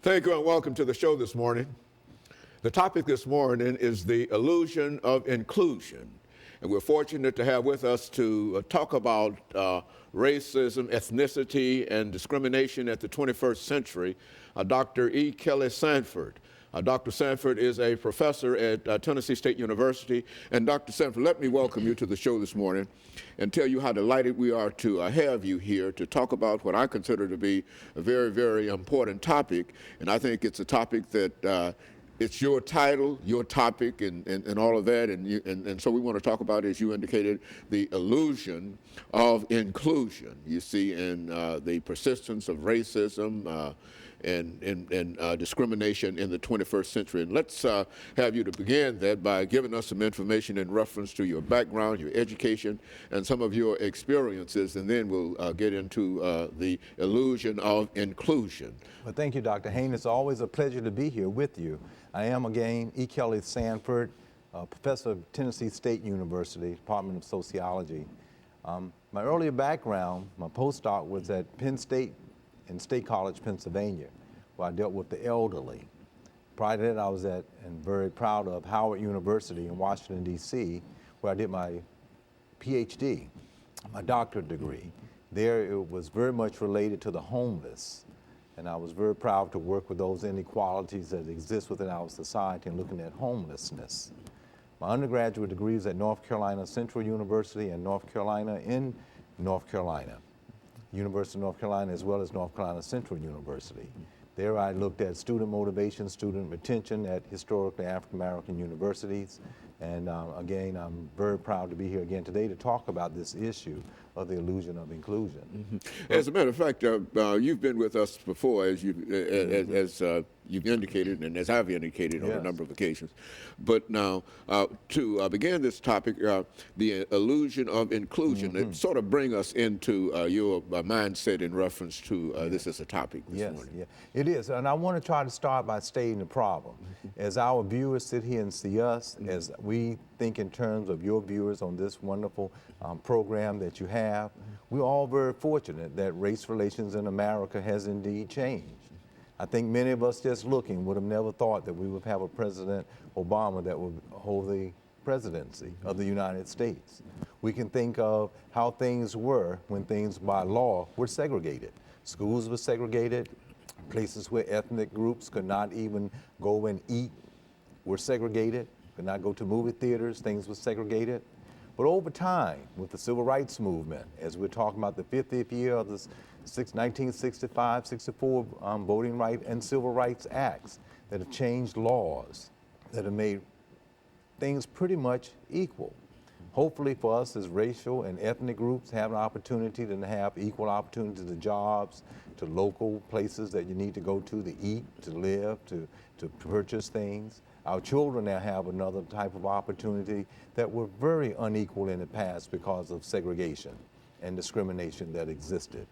Thank you and welcome to the show this morning. The topic this morning is the illusion of inclusion. And we're fortunate to have with us to talk about racism, ethnicity, and discrimination at the 21st century, Dr. E. KSanford. Dr. Sanford is a professor at Tennessee State University. And Dr. Sanford, let me welcome you to the show this morning and tell you how delighted we are to have you here to talk about what I consider to be a very, very important topic. And I think it's a topic that it's your title, your topic, and all of that. And so we want to talk about, as you indicated, the illusion of inclusion, you see, and the persistence of racism and discrimination in the 21st century. And let's have you to begin that by giving us some information in reference to your background, your education, and some of your experiences, and then we'll get into the illusion of inclusion. Well, thank you, Dr. Haynes. It's always a pleasure to be here with you. I am, again, E. KSanford, professor of Tennessee State University, Department of Sociology. My earlier background, my postdoc was at Penn State in State College, Pennsylvania, where I dealt with the elderly. Prior to that, I was at, and very proud of, Howard University in Washington, D.C., where I did my PhD, my doctorate degree. There, it was very much related to the homeless. And I was very proud to work with those inequalities that exist within our society and looking at homelessness. My undergraduate degree is at North Carolina Central University and North Carolina in North Carolina, University of North Carolina, as well as North Carolina Central University. There I looked at student motivation, student retention at historically African-American universities. And again, I'm very proud to be here again today to talk about this issue of the illusion of inclusion. Mm-hmm. As a matter of fact, you've been with us before, as you've indicated, and as I've indicated on a number of occasions. But now, to begin this topic, the illusion of inclusion, it sort of bring us into your mindset in reference to this as a topic this morning. Yes, it is. And I want to try to start by stating the problem. As our viewers sit here and see us, as we think in terms of your viewers on this wonderful program that you have, we're all very fortunate that race relations in America has indeed changed. I think many of us just looking would have never thought that we would have a President Obama that would hold the presidency of the United States. We can think of how things were when things by law were segregated. Schools were segregated, places where ethnic groups could not even go and eat were segregated, could not go to movie theaters, things were segregated. But over time, with the civil rights movement, as we're talking about the 50th year of the 1965-64 Voting Rights and Civil Rights Acts that have changed laws, that have made things pretty much equal. Hopefully for us as racial and ethnic groups have an opportunity to have equal opportunity to jobs, to local places that you need to go to eat, to live, to purchase things. Our children now have another type of opportunity that were very unequal in the past because of segregation and discrimination that existed.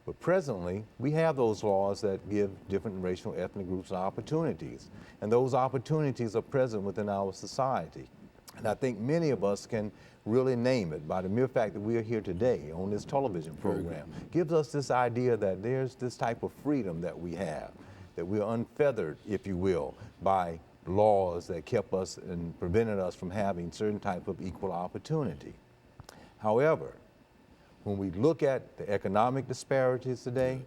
But presently, we have those laws that give different racial ethnic groups opportunities. And those opportunities are present within our society. And I think many of us can really name it by the mere fact that we are here today on this television program. Gives us this idea that there's this type of freedom that we have, that we're unfeathered, if you will, by laws that kept us and prevented us from having certain type of equal opportunity. However, when we look at the economic disparities today,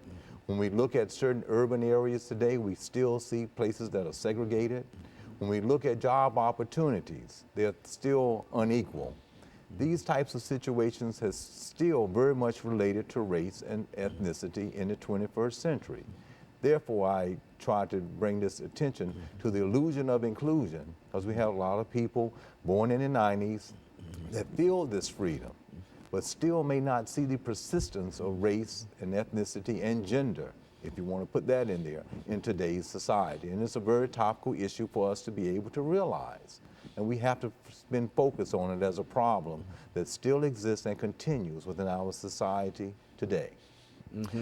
when we look at certain urban areas today, we still see places that are segregated. When we look at job opportunities, they're still unequal. These types of situations has still very much related to race and ethnicity in the 21st century. Therefore, I try to bring this attention to the illusion of inclusion, because we have a lot of people born in the 90s that feel this freedom, but still may not see the persistence of race and ethnicity and gender, if you want to put that in there, in today's society. And it's a very topical issue for us to be able to realize. And we have to spend focus on it as a problem that still exists and continues within our society today.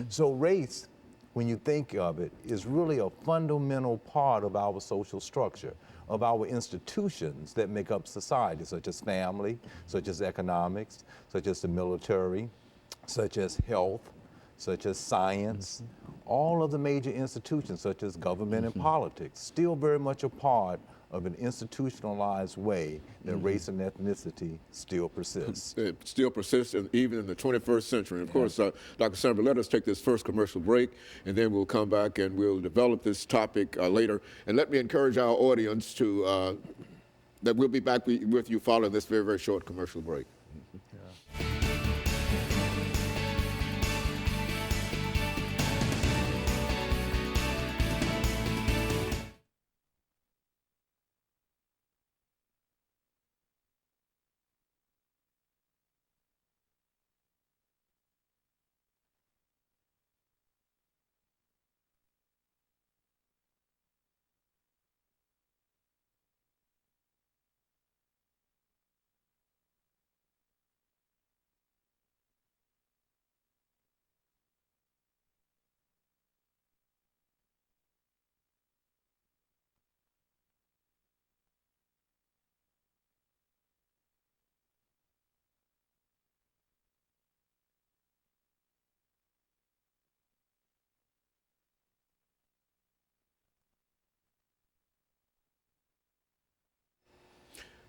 So race, when you think of it, is really a fundamental part of our social structure, of our institutions that make up society, such as family, such as economics, such as the military, such as health, such as science. all of the major institutions, such as government and politics, still very much a part of an institutionalized way that race and ethnicity still persists. It still persists even in the 21st century. And of course, Dr. Sanford, let us take this first commercial break, and then we'll come back and we'll develop this topic later. And let me encourage our audience to that we'll be back with you following this very, very short commercial break.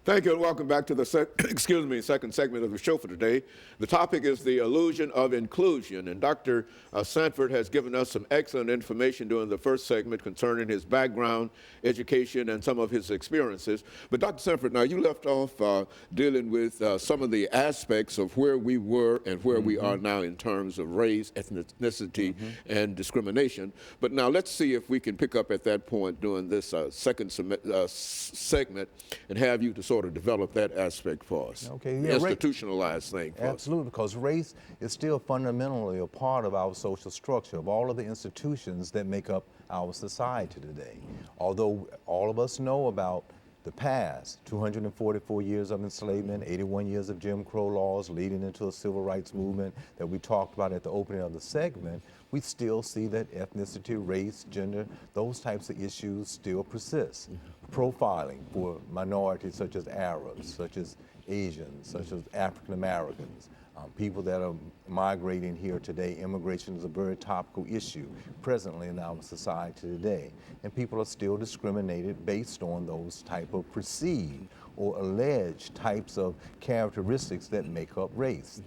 Thank you and welcome back to the second segment of the show for today. The topic is the illusion of inclusion, and Dr. Sanford has given us some excellent information during the first segment concerning his background, education, and some of his experiences. But Dr. Sanford, now you left off dealing with some of the aspects of where we were and where we are now in terms of race, ethnicity, and discrimination. But now let's see if we can pick up at that point during this second segment and have you to sort of develop that aspect for us. Okay, yeah, institutionalized thing for absolutely, because race is still fundamentally a part of our social structure, of all of the institutions that make up our society today. Although all of us know about the past, 244 years of enslavement, 81 years of Jim Crow laws leading into a civil rights movement that we talked about at the opening of the segment, we still see that ethnicity, race, gender, those types of issues still persist. Profiling for minorities such as Arabs, such as Asians, such as African Americans, people that are migrating here today. Immigration is a very topical issue presently in our society today. And people are still discriminated based on those type of perceived or alleged types of characteristics that make up race.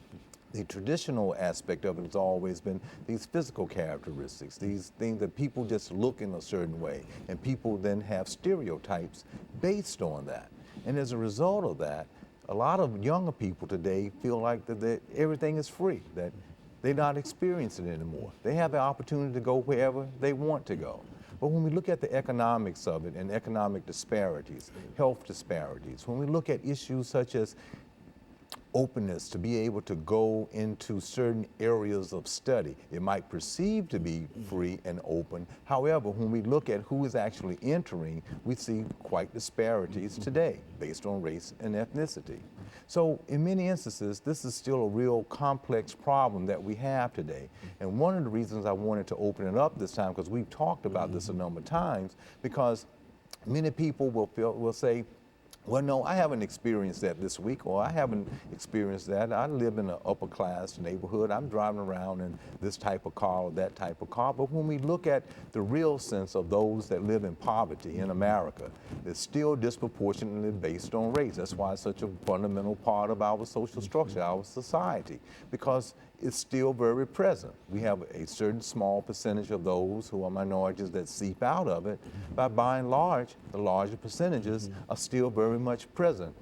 The traditional aspect of it has always been these physical characteristics, these things that people just look in a certain way, and people then have stereotypes based on that. And as a result of that, a lot of younger people today feel like that everything is free, that they're not experiencing it anymore. They have the opportunity to go wherever they want to go. But when we look at the economics of it and economic disparities, health disparities, when we look at issues such as openness to be able to go into certain areas of study. It might perceive to be free and open. However, when we look at who is actually entering, we see quite disparities today based on race and ethnicity. So in many instances, this is still a real complex problem that we have today. And one of the reasons I wanted to open it up this time, because we've talked about this a number of times, because many people will say, well, no, I haven't experienced that this week, or I haven't experienced that. I live in an upper class neighborhood. I'm driving around in this type of car or that type of car. But when we look at the real sense of those that live in poverty in America, it's still disproportionately based on race. That's why it's such a fundamental part of our social structure, our society, because it's still very present. We have a certain small percentage of those who are minorities that seep out of it, but by and large, the larger percentages are still very much present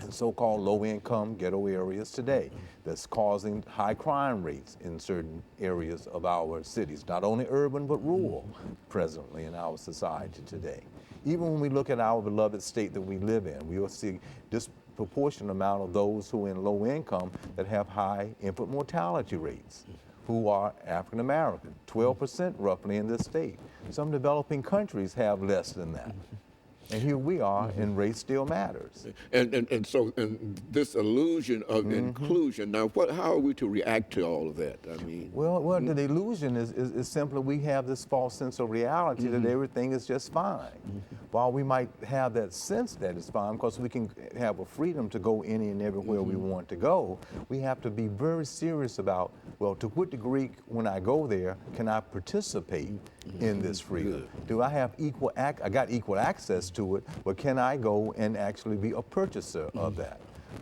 in so-called low-income ghetto areas today. That's causing high crime rates in certain areas of our cities, not only urban but rural presently in our society today. Even when we look at our beloved state that we live in, we will see disproportionate amount of those who are in low income that have high infant mortality rates, who are African American, 12% roughly in this state. Some developing countries have less than that. And here we are, and race still matters. And so this illusion of inclusion. Now, how are we to react to all of that? I mean, Well, the illusion is simply we have this false sense of reality that everything is just fine. While we might have that sense that it's fine because we can have a freedom to go any and everywhere we want to go, we have to be very serious about, well, to what degree when I go there can I participate in this freedom? Do I have I got equal access to it, but can I go and actually be a purchaser of that?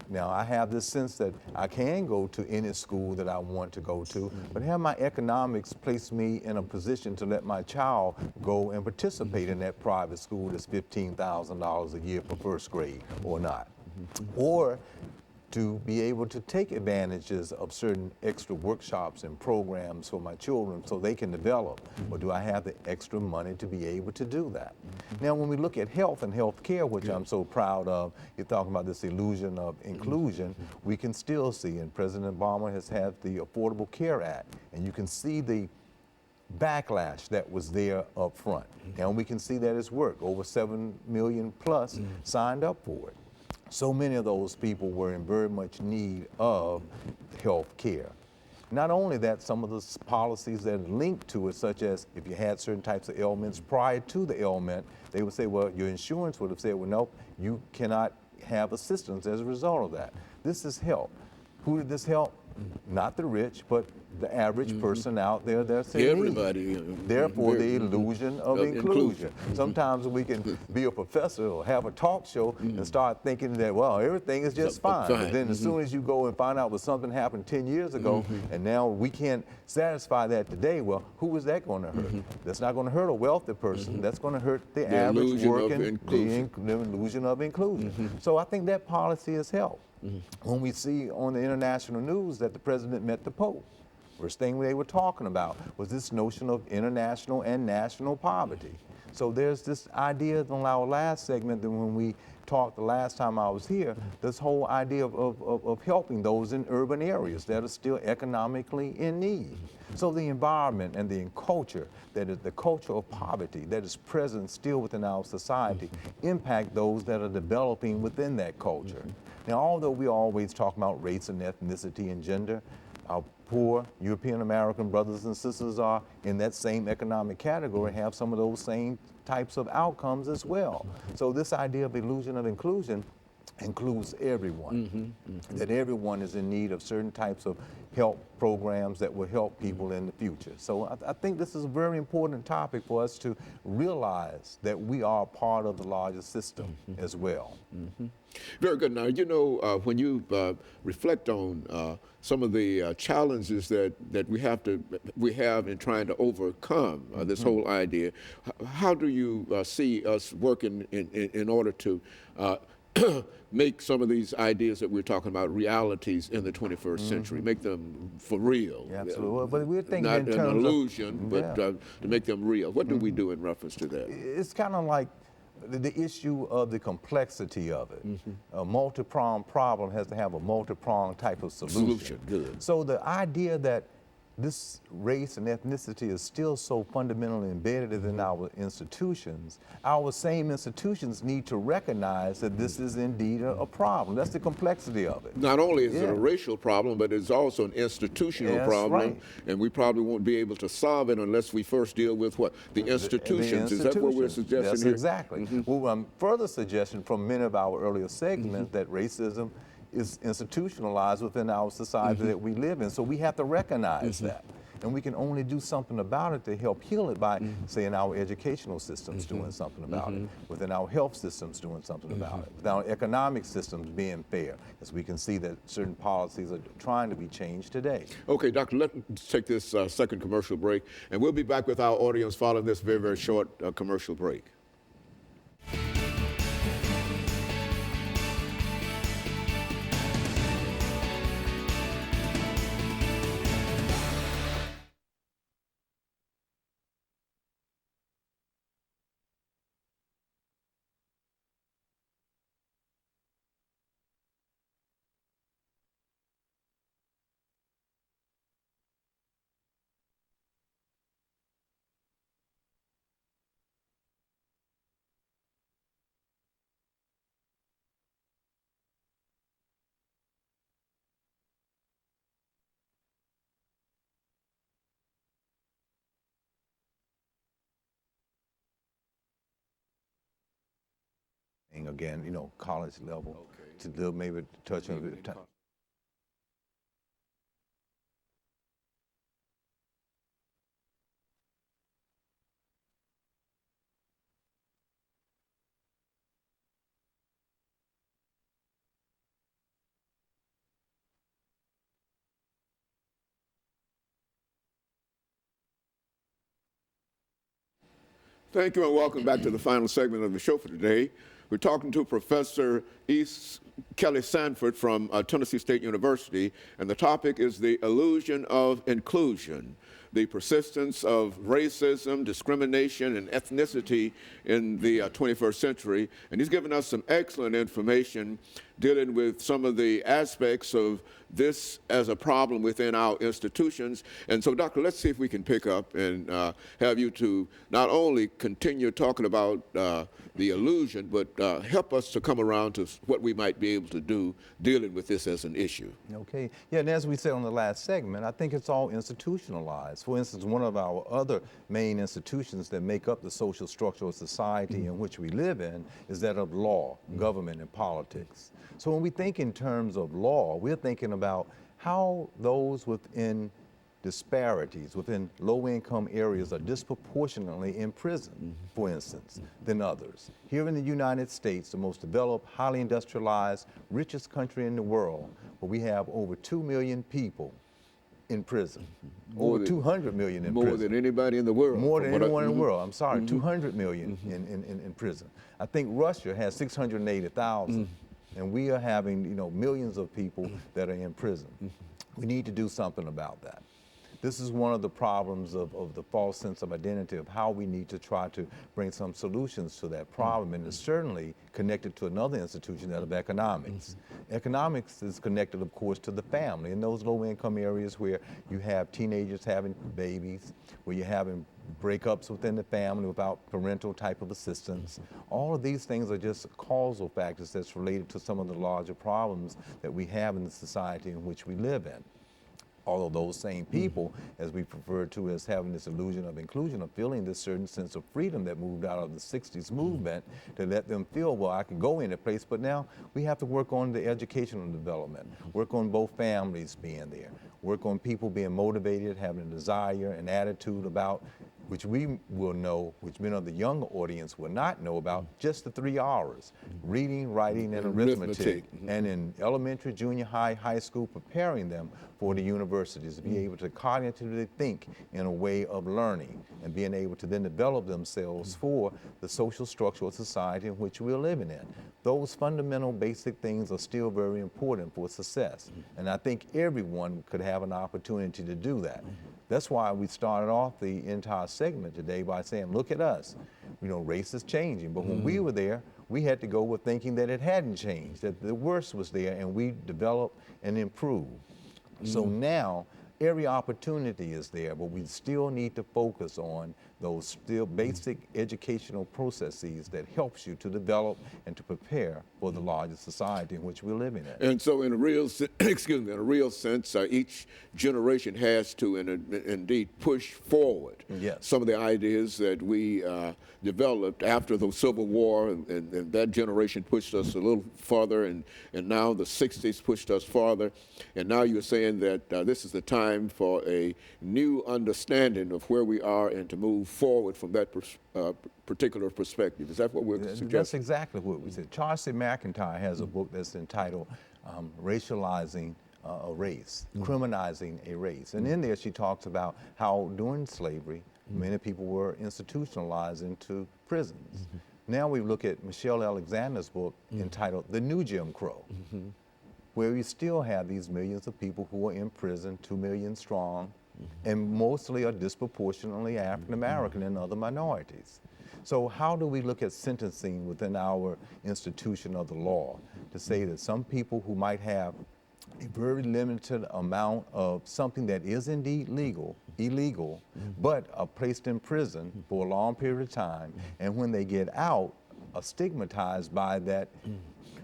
Now, I have this sense that I can go to any school that I want to go to, but have my economics place me in a position to let my child go and participate in that private school that's $15,000 a year for first grade or not? Or to be able to take advantages of certain extra workshops and programs for my children so they can develop? Or do I have the extra money to be able to do that? Now, when we look at health and health care, which I'm so proud of, you're talking about this illusion of inclusion, we can still see, and President Obama has had the Affordable Care Act, and you can see the backlash that was there up front. And we can see that it's worked. Over 7 million plus signed up for it. So many of those people were in very much need of health care. Not only that, some of the policies that are linked to it, such as if you had certain types of ailments prior to the ailment, they would say, well, your insurance would have said, well, nope, you cannot have assistance as a result of that. This is help. Who did this help? Not the rich, but the average person out there that's in everybody. need. Therefore, the illusion of inclusion. Sometimes we can be a professor or have a talk show and start thinking that, well, everything is just fine. But then as soon as you go and find out what something happened 10 years ago, and now we can't satisfy that today, well, who is that going to hurt? That's not going to hurt a wealthy person. That's going to hurt the average working, the illusion of inclusion. So I think that policy has helped. When we see on the international news that the president met the Pope, first thing they were talking about was this notion of international and national poverty. So there's this idea on our last segment that when we talked the last time I was here, this whole idea of helping those in urban areas that are still economically in need. So the environment and the culture, that is the culture of poverty that is present still within our society, impact those that are developing within that culture. Now, although we always talk about race and ethnicity and gender, our poor European American brothers and sisters are in that same economic category, have some of those same types of outcomes as well. So this idea of illusion of inclusion includes everyone, that everyone is in need of certain types of help programs that will help people in the future. So I think this is a very important topic for us to realize that we are part of the larger system as well. Very good. Now, you know, when you reflect on some of the challenges that we have in trying to overcome this whole idea, how do you see us working in order to make some of these ideas that we're talking about realities in the 21st century, make them for real? Yeah, absolutely. Well, but we're thinking not in terms an illusion, but to make them real. What do we do in reference to that? It's kind of like the issue of the complexity of it. A multi-pronged problem has to have a multi-pronged type of solution. Good. So the idea that this race and ethnicity is still so fundamentally embedded in our institutions, our same institutions need to recognize that this is indeed a problem. That's the complexity of it. Not only is it a racial problem, but it's also an institutional problem, right. And we probably won't be able to solve it unless we first deal with what? The institutions. Is that what we're suggesting Yes, here? Exactly. Well, further suggestion from many of our earlier segments that racism is institutionalized within our society that we live in. So we have to recognize that. And we can only do something about it to help heal it by, say, in our educational systems doing something about it, within our health systems doing something about it, with our economic systems being fair, as we can see that certain policies are trying to be changed today. Okay, Doctor, let's take this second commercial break, and we'll be back with our audience following this very, very short commercial break. again, college level, to do maybe touch on it. Thank you and welcome back to the final segment of the show for today. We're talking to Professor KSanford from Tennessee State University, and the topic is the illusion of inclusion, the persistence of racism, discrimination, and ethnicity in the 21st century. And he's given us some excellent information dealing with some of the aspects of this as a problem within our institutions. And so, Doctor, let's see if we can pick up and have you to not only continue talking about the illusion, but help us to come around to what we might be able to do dealing with this as an issue. Okay. Yeah, and as we said on the last segment, I think it's all institutionalized. For instance, one of our other main institutions that make up the social structure of society in which we live in is that of law, government, and politics. So when we think in terms of law, we're thinking about how those within disparities, within low-income areas are disproportionately in prison, for instance, than others. Here in the United States, the most developed, highly industrialized, richest country in the world, where we have over 2 million people in prison, over 200 million in prison. More than anybody in the world. More than anyone in the world. I'm sorry, 200 million in prison. I think Russia has 680,000. And we are having, millions of people that are in prison. We need to do something about that. This is one of the problems of the false sense of identity, of how we need to try to bring some solutions to that problem, and it's certainly connected to another institution, that of economics. Economics is connected, of course, to the family. In those low-income areas where you have teenagers having babies, where you're having breakups within the family without parental type of assistance. All of these things are just causal factors that's related to some of the larger problems that we have in the society in which we live in. Although those same people, as we refer to as having this illusion of inclusion, are feeling this certain sense of freedom that moved out of the 60s movement to let them feel, well, I can go in a place, but now we have to work on the educational development, work on both families being there, work on people being motivated, having a desire and attitude about, which we will know, which many of the younger audience will not know about, just the 3 R's: reading, writing, and arithmetic. And in elementary, junior high, high school, preparing them for the universities to be able to cognitively think in a way of learning and being able to then develop themselves for the social structure of society in which we're living in. Those fundamental basic things are still very important for success. And I think everyone could have an opportunity to do that. That's why we started off the entire segment today by saying, look at us. Race is changing. But when we were there, we had to go with thinking that it hadn't changed, that the worst was there, and we developed and improved. So now, every opportunity is there, but we still need to focus on those still basic educational processes that helps you to develop and to prepare for the larger society in which we're living in. And so in a real, in a real sense, each generation has to indeed push forward some of the ideas that we developed after the Civil War, and that generation pushed us a little farther, and now the 60s pushed us farther, and now you're saying that this is the time for a new understanding of where we are and to move forward from that particular perspective. Is that what we're suggesting? That's exactly what we said. Charles C. McIntyre has a book that's entitled Racializing a Race, Criminalizing a Race. And in there she talks about how during slavery, many people were institutionalized into prisons. Now we look at Michelle Alexander's book entitled The New Jim Crow, where we still have these millions of people who are in prison, 2 million strong, and mostly are disproportionately African American and other minorities. So how do we look at sentencing within our institution of the law to say that some people who might have a very limited amount of something that is indeed illegal, but are placed in prison for a long period of time, and when they get out, are stigmatized by that,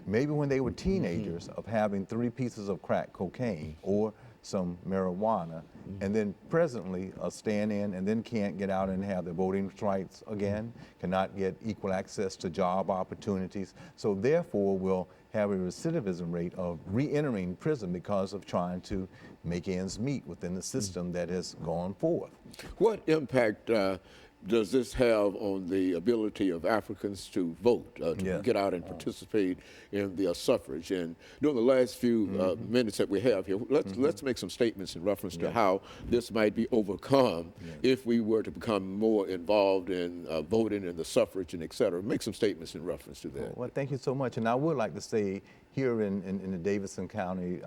maybe when they were teenagers, of having 3 pieces of crack cocaine, or some marijuana, and then presently stand in and then can't get out and have their voting rights again, cannot get equal access to job opportunities. So therefore will have a recidivism rate of re-entering prison because of trying to make ends meet within the system that has gone forth. What impact does this have on the ability of Africans to vote, to get out and participate in the suffrage? And during the last few minutes that we have here, let's make some statements in reference to how this might be overcome if we were to become more involved in voting and the suffrage and et cetera. Make some statements in reference to that. Well, thank you so much. And I would like to say here in the Davidson County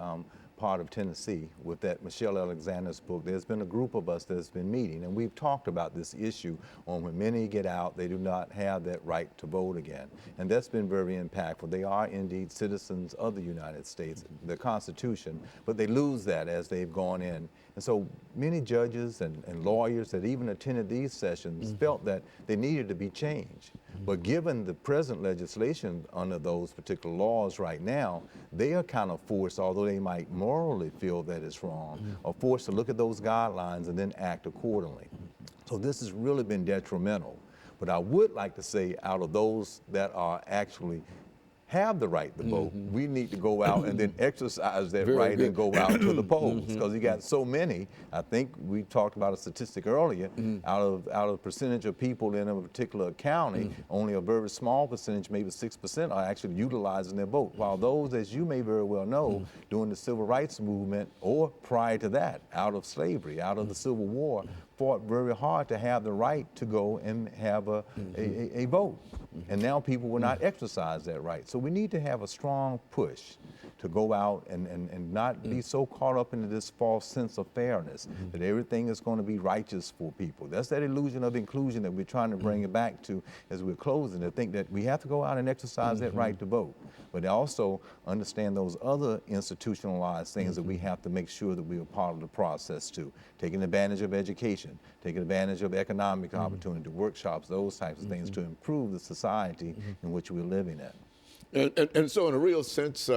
part of Tennessee, with that Michelle Alexander's book, there's been a group of us that's been meeting, and we've talked about this issue on when many get out, they do not have that right to vote again. And that's been very impactful. They are indeed citizens of the United States, the Constitution, but they lose that as they've gone in. And so many judges and lawyers that even attended these sessions felt that they needed to be changed. But given the present legislation under those particular laws right now, they are kind of forced, although they might morally feel that it's wrong, are forced to look at those guidelines and then act accordingly. So this has really been detrimental. But I would like to say, out of those that are actually have the right to vote, we need to go out and then exercise that right and go out to the polls, because you got so many. I think we talked about a statistic earlier, out of the percentage of people in a particular county, only a very small percentage, maybe 6%, are actually utilizing their vote, while those, as you may very well know, during the civil rights movement or prior to that, out of slavery, out of the Civil War, fought very hard to have the right to go and have a vote. And now people will not exercise that right. So we need to have a strong push to go out and not be so caught up into this false sense of fairness, that everything is going to be righteous for people. That's that illusion of inclusion that we're trying to bring it back to as we're closing, to think that we have to go out and exercise that right to vote, but also understand those other institutionalized things that we have to make sure that we are part of the process too. Taking advantage of education, taking advantage of economic opportunity, workshops, those types of things to improve the society in which we're living in. And so in a real sense,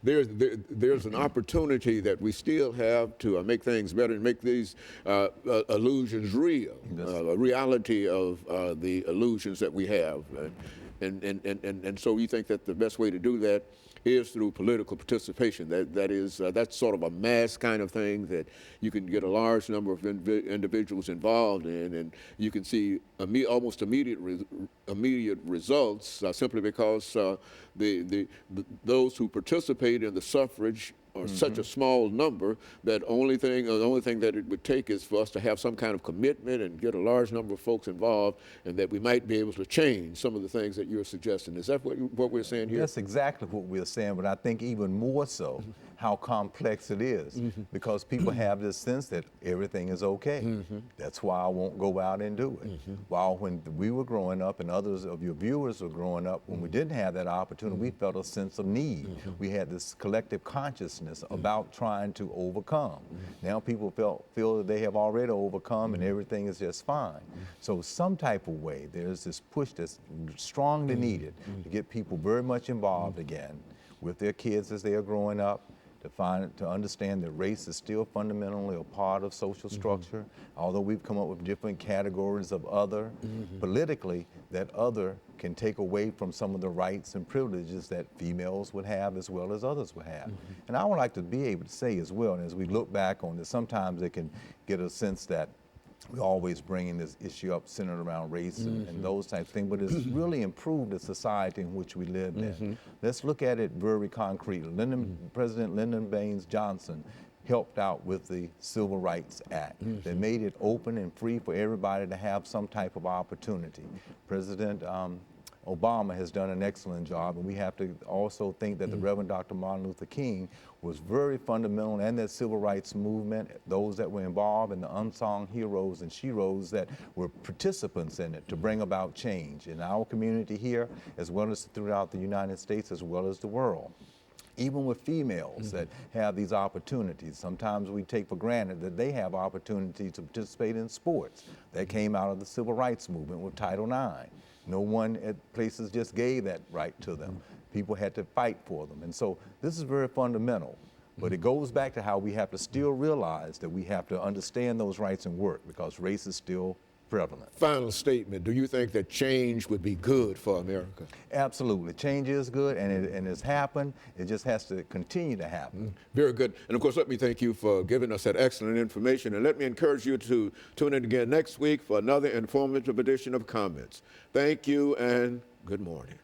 there's an opportunity that we still have to make things better and make these illusions real, a reality of the illusions that we have. And so you think that the best way to do that is through political participation. That's sort of a mass kind of thing that you can get a large number of individuals involved in, and you can see almost immediate results simply because those who participate in the suffrage are such a small number that the only thing that it would take is for us to have some kind of commitment and get a large number of folks involved, and that we might be able to change some of the things that you're suggesting. Is that what we're saying here? That's exactly what we're saying, but I think even more so how complex it is, because people have this sense that everything is okay. That's why I won't go out and do it. While when we were growing up and others of your viewers were growing up, when we didn't have that opportunity, we felt a sense of need. We had this collective consciousness about trying to overcome. Now people feel that they have already overcome and everything is just fine. So some type of way, there's this push that's strongly needed to get people very much involved again with their kids as they are growing up, to understand that race is still fundamentally a part of social structure, although we've come up with different categories of other. Politically, that other can take away from some of the rights and privileges that females would have as well as others would have. And I would like to be able to say as well, and as we look back on this, sometimes it can get a sense that we're always bringing this issue up centered around race and those types of things, but it's really improved the society in which we live in. Let's look at it very concretely. President Lyndon Baines Johnson helped out with the Civil Rights Act that made it open and free for everybody to have some type of opportunity. President Obama has done an excellent job, and we have to also think that the Reverend Dr. Martin Luther King was very fundamental in that civil rights movement, those that were involved and the unsung heroes and sheroes that were participants in it to bring about change in our community here, as well as throughout the United States, as well as the world. Even with females that have these opportunities, sometimes we take for granted that they have opportunities to participate in sports. That came out of the civil rights movement with Title IX. No one at places just gave that right to them. People had to fight for them. And so this is very fundamental. But it goes back to how we have to still realize that we have to understand those rights and work, because race is still prevalent. Final statement. Do you think that change would be good for America? Absolutely. Change is good, and it's happened. It just has to continue to happen. Very good. And of course, let me thank you for giving us that excellent information. And let me encourage you to tune in again next week for another informative edition of Comments. Thank you and good morning.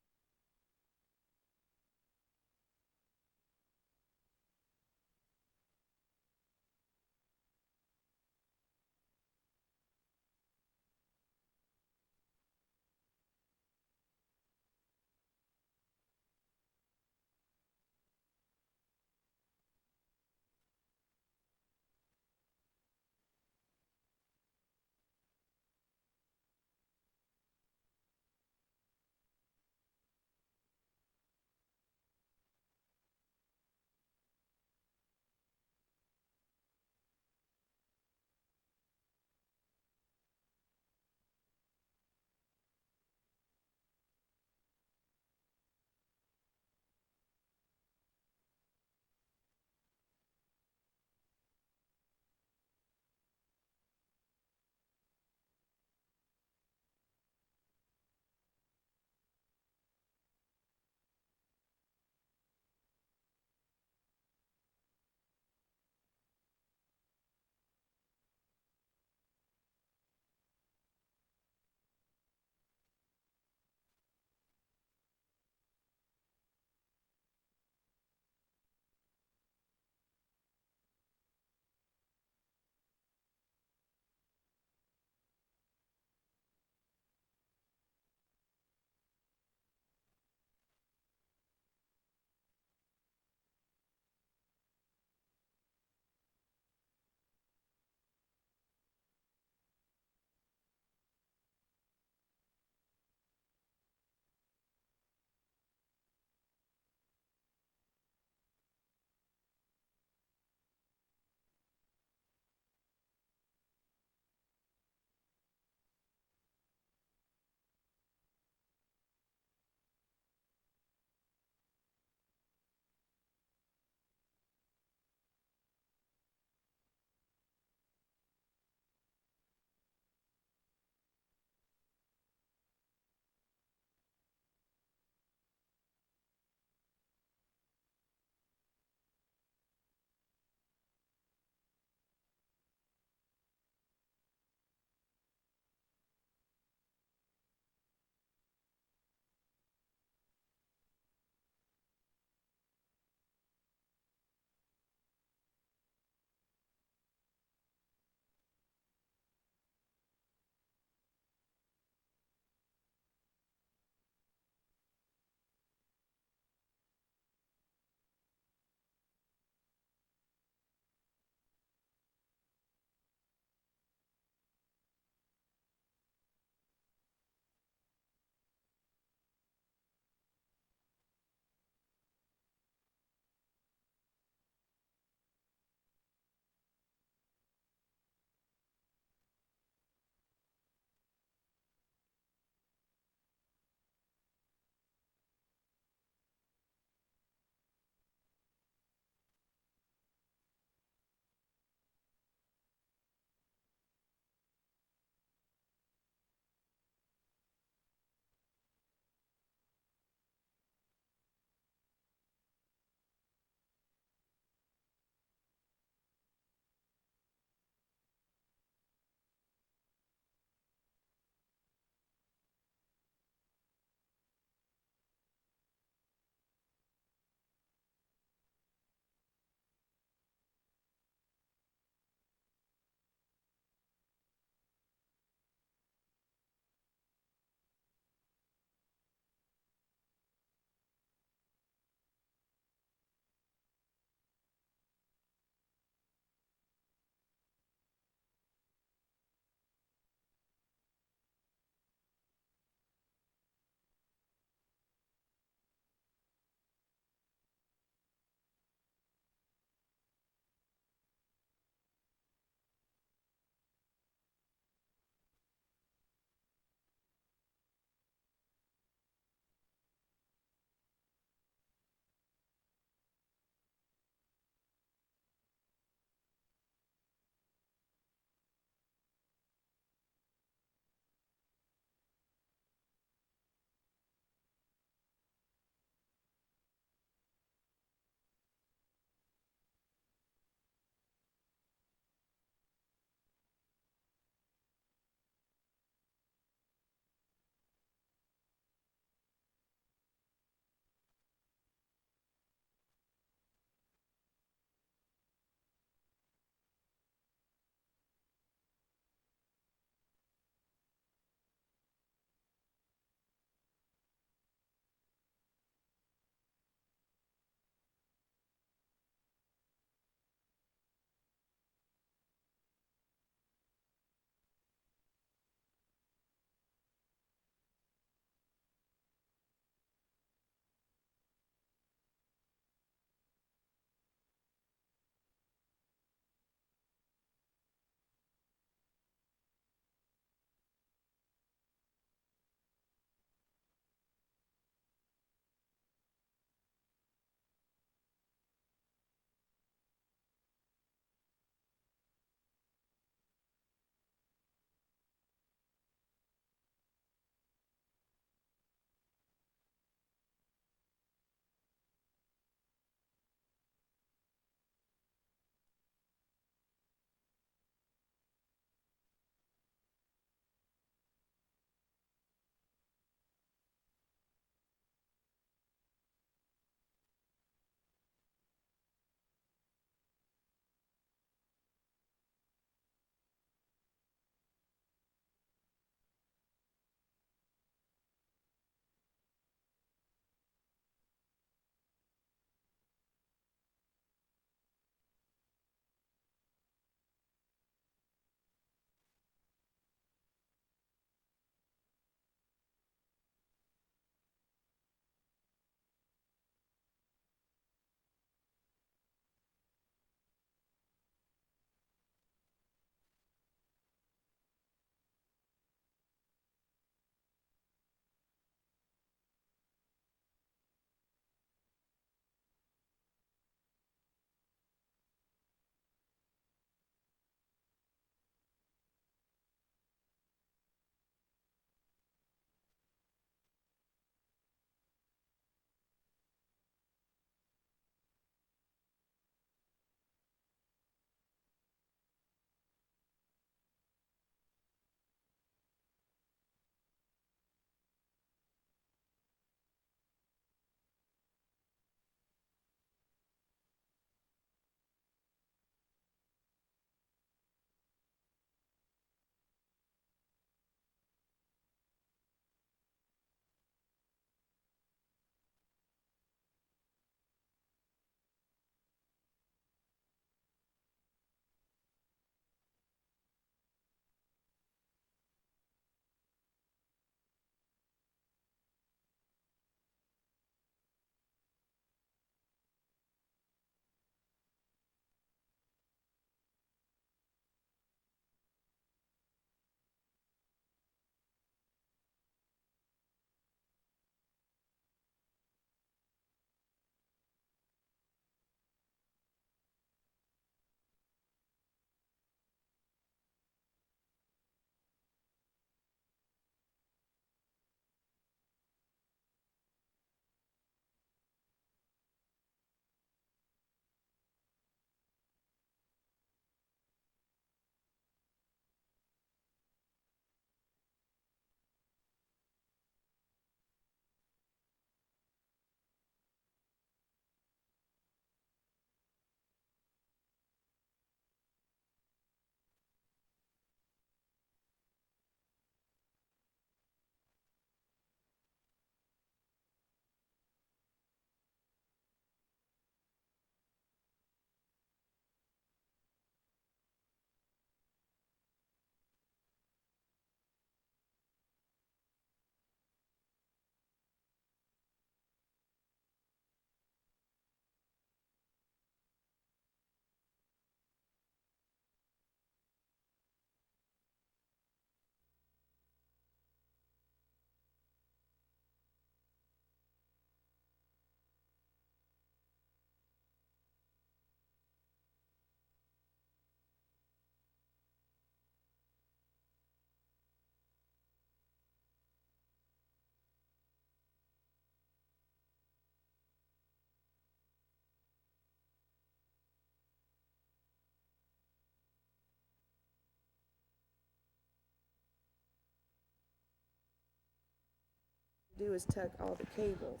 do is tuck all the cables.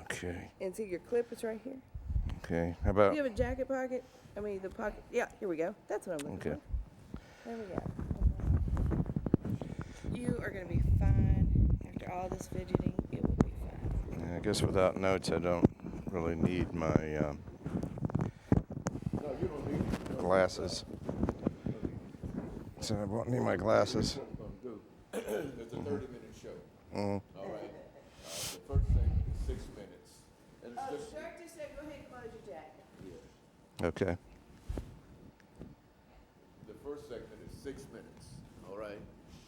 Okay. And see your clip is right here. Okay. How Do about? you have a jacket pocket? I mean, the pocket. Yeah, here we go. That's what I'm looking Okay. for. There we go. You are going to be fine. After all this fidgeting, it will be fine. I guess without notes, I don't really need my No, you don't need it. glasses. So I won't need my glasses. What we're going to do, it's a 30-minute show. Mm. All right. The first segment is 6 minutes. And it's just, Director said go ahead and close your jacket. Okay. the first segment is 6 minutes. All right.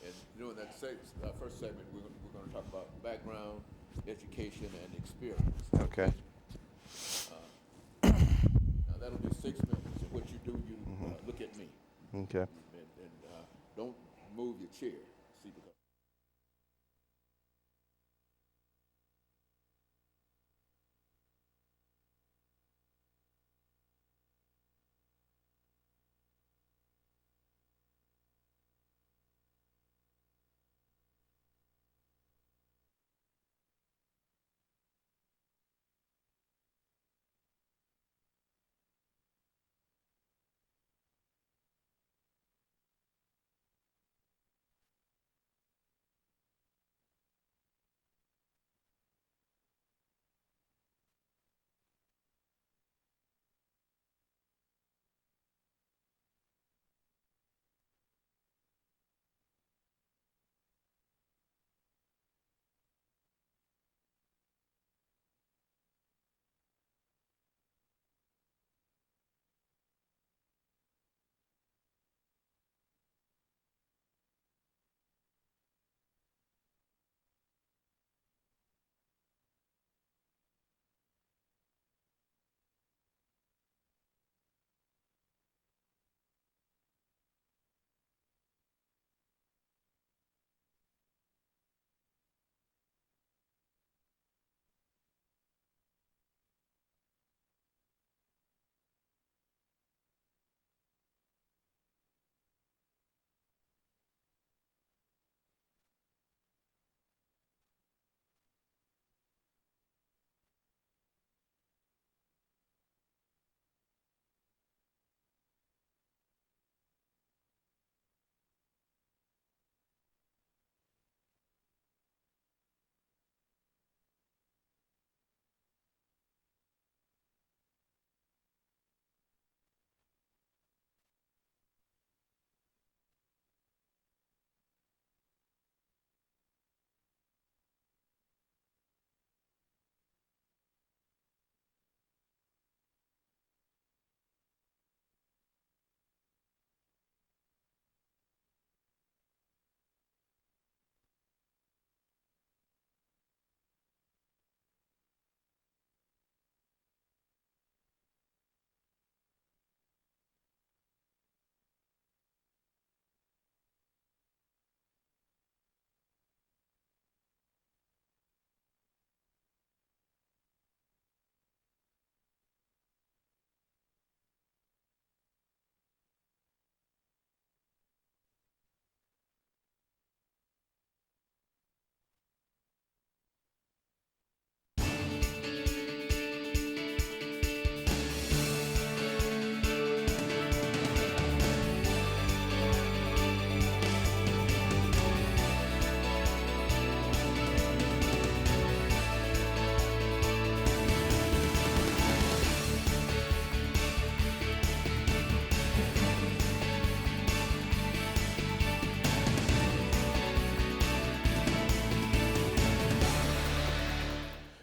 And during that first segment, we're going to talk about background, education, and experience. Okay. Now, that'll be 6 minutes. And what you do, you look at me. Okay. And don't move your chair. See, because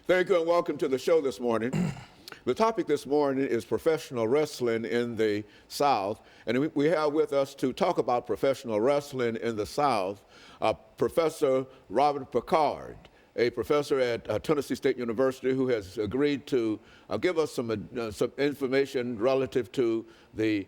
thank you and welcome to the show this morning. The topic this morning is professional wrestling in the South. And we have with us to talk about professional wrestling in the South, Professor Robert Picard, a professor at Tennessee State University who has agreed to give us some information relative to the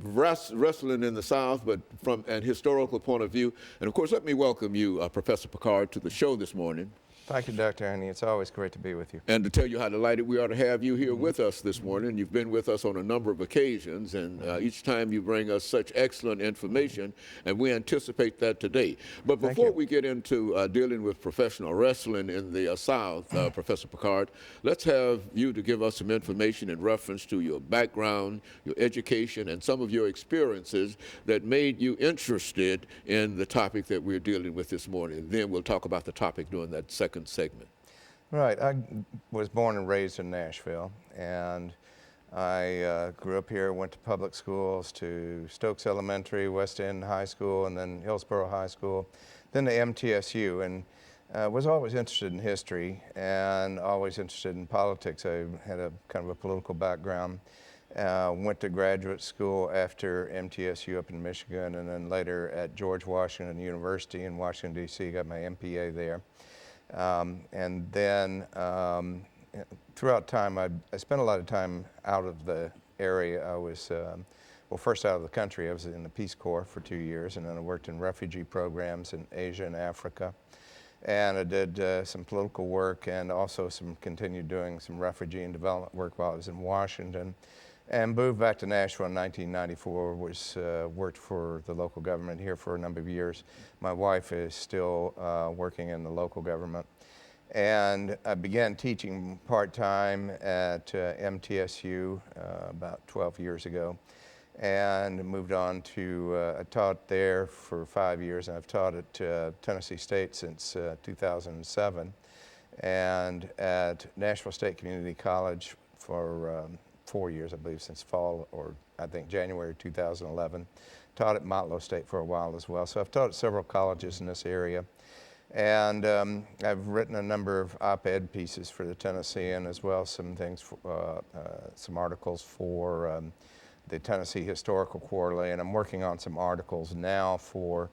wrestling in the South, but from an historical point of view. And of course, let me welcome you, Professor Picard, to the show this morning. Thank you, Dr. Haney. It's always great to be with you. And to tell you how delighted we are to have you here with us this morning. You've been with us on a number of occasions, and each time you bring us such excellent information, and we anticipate that today. But before we get into dealing with professional wrestling in the South, Professor Picard, let's have you to give us some information in reference to your background, your education, and some of your experiences that made you interested in the topic that we're dealing with this morning. Then we'll talk about the topic during that second segment. Right. I was born and raised in Nashville, and I grew up here, went to public schools, to Stokes Elementary, West End High School, and then Hillsborough High School, then to MTSU, and was always interested in history and always interested in politics. I had a kind of a political background. Went to graduate school after MTSU up in Michigan, and then later at George Washington University in Washington, D.C., got my MPA there. And then throughout time, I spent a lot of time out of the area. I was, well, first out of the country. I was in the Peace Corps for 2 years, and then I worked in refugee programs in Asia and Africa. And I did some political work and also continued doing some refugee and development work while I was in Washington. And moved back to Nashville in 1994, worked for the local government here for a number of years. My wife is still working in the local government. And I began teaching part-time at MTSU about 12 years ago, and moved on to, I taught there for 5 years, and I've taught at Tennessee State since 2007, and at Nashville State Community College for 4 years, I believe, since fall, or I think January 2011. Taught at Motlow State for a while as well. So I've taught at several colleges in this area. And I've written a number of op-ed pieces for the Tennessean, as well as some things, some articles for the Tennessee Historical Quarterly. And I'm working on some articles now for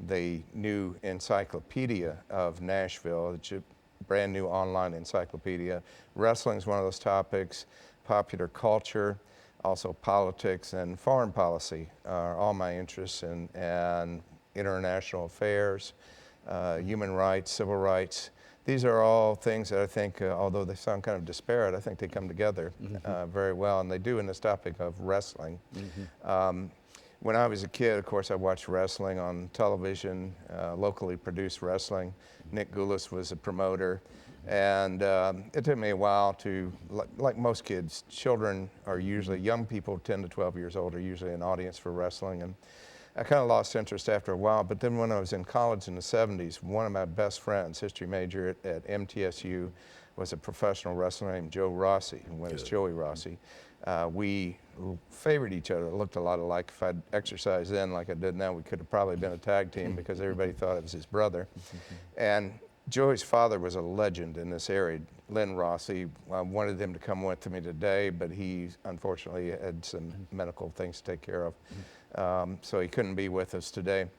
the new Encyclopedia of Nashville. It's a brand new online encyclopedia. Wrestling is one of those topics. Popular culture, also politics and foreign policy are all my interests, and international affairs, human rights, civil rights. These are all things that I think, although they sound kind of disparate, I think they come together very well, and they do in this topic of wrestling. When I was a kid, of course, I watched wrestling on television, locally produced wrestling. Nick Goulas was a promoter. And it took me a while to, like most kids, children are usually, young people 10 to 12 years old are usually an audience for wrestling. And I kind of lost interest after a while. But then when I was in college in the 70s, one of my best friends, history major at MTSU, was a professional wrestler named Joe Rossi, who went as Joey Rossi. We favored each other, looked a lot alike. If I'd exercised then like I did now, we could have probably been a tag team because everybody thought it was his brother. And Joey's father was a legend in this area, Lynn Rossi. I wanted him to come with me today, but he unfortunately had some medical things to take care of, so he couldn't be with us today.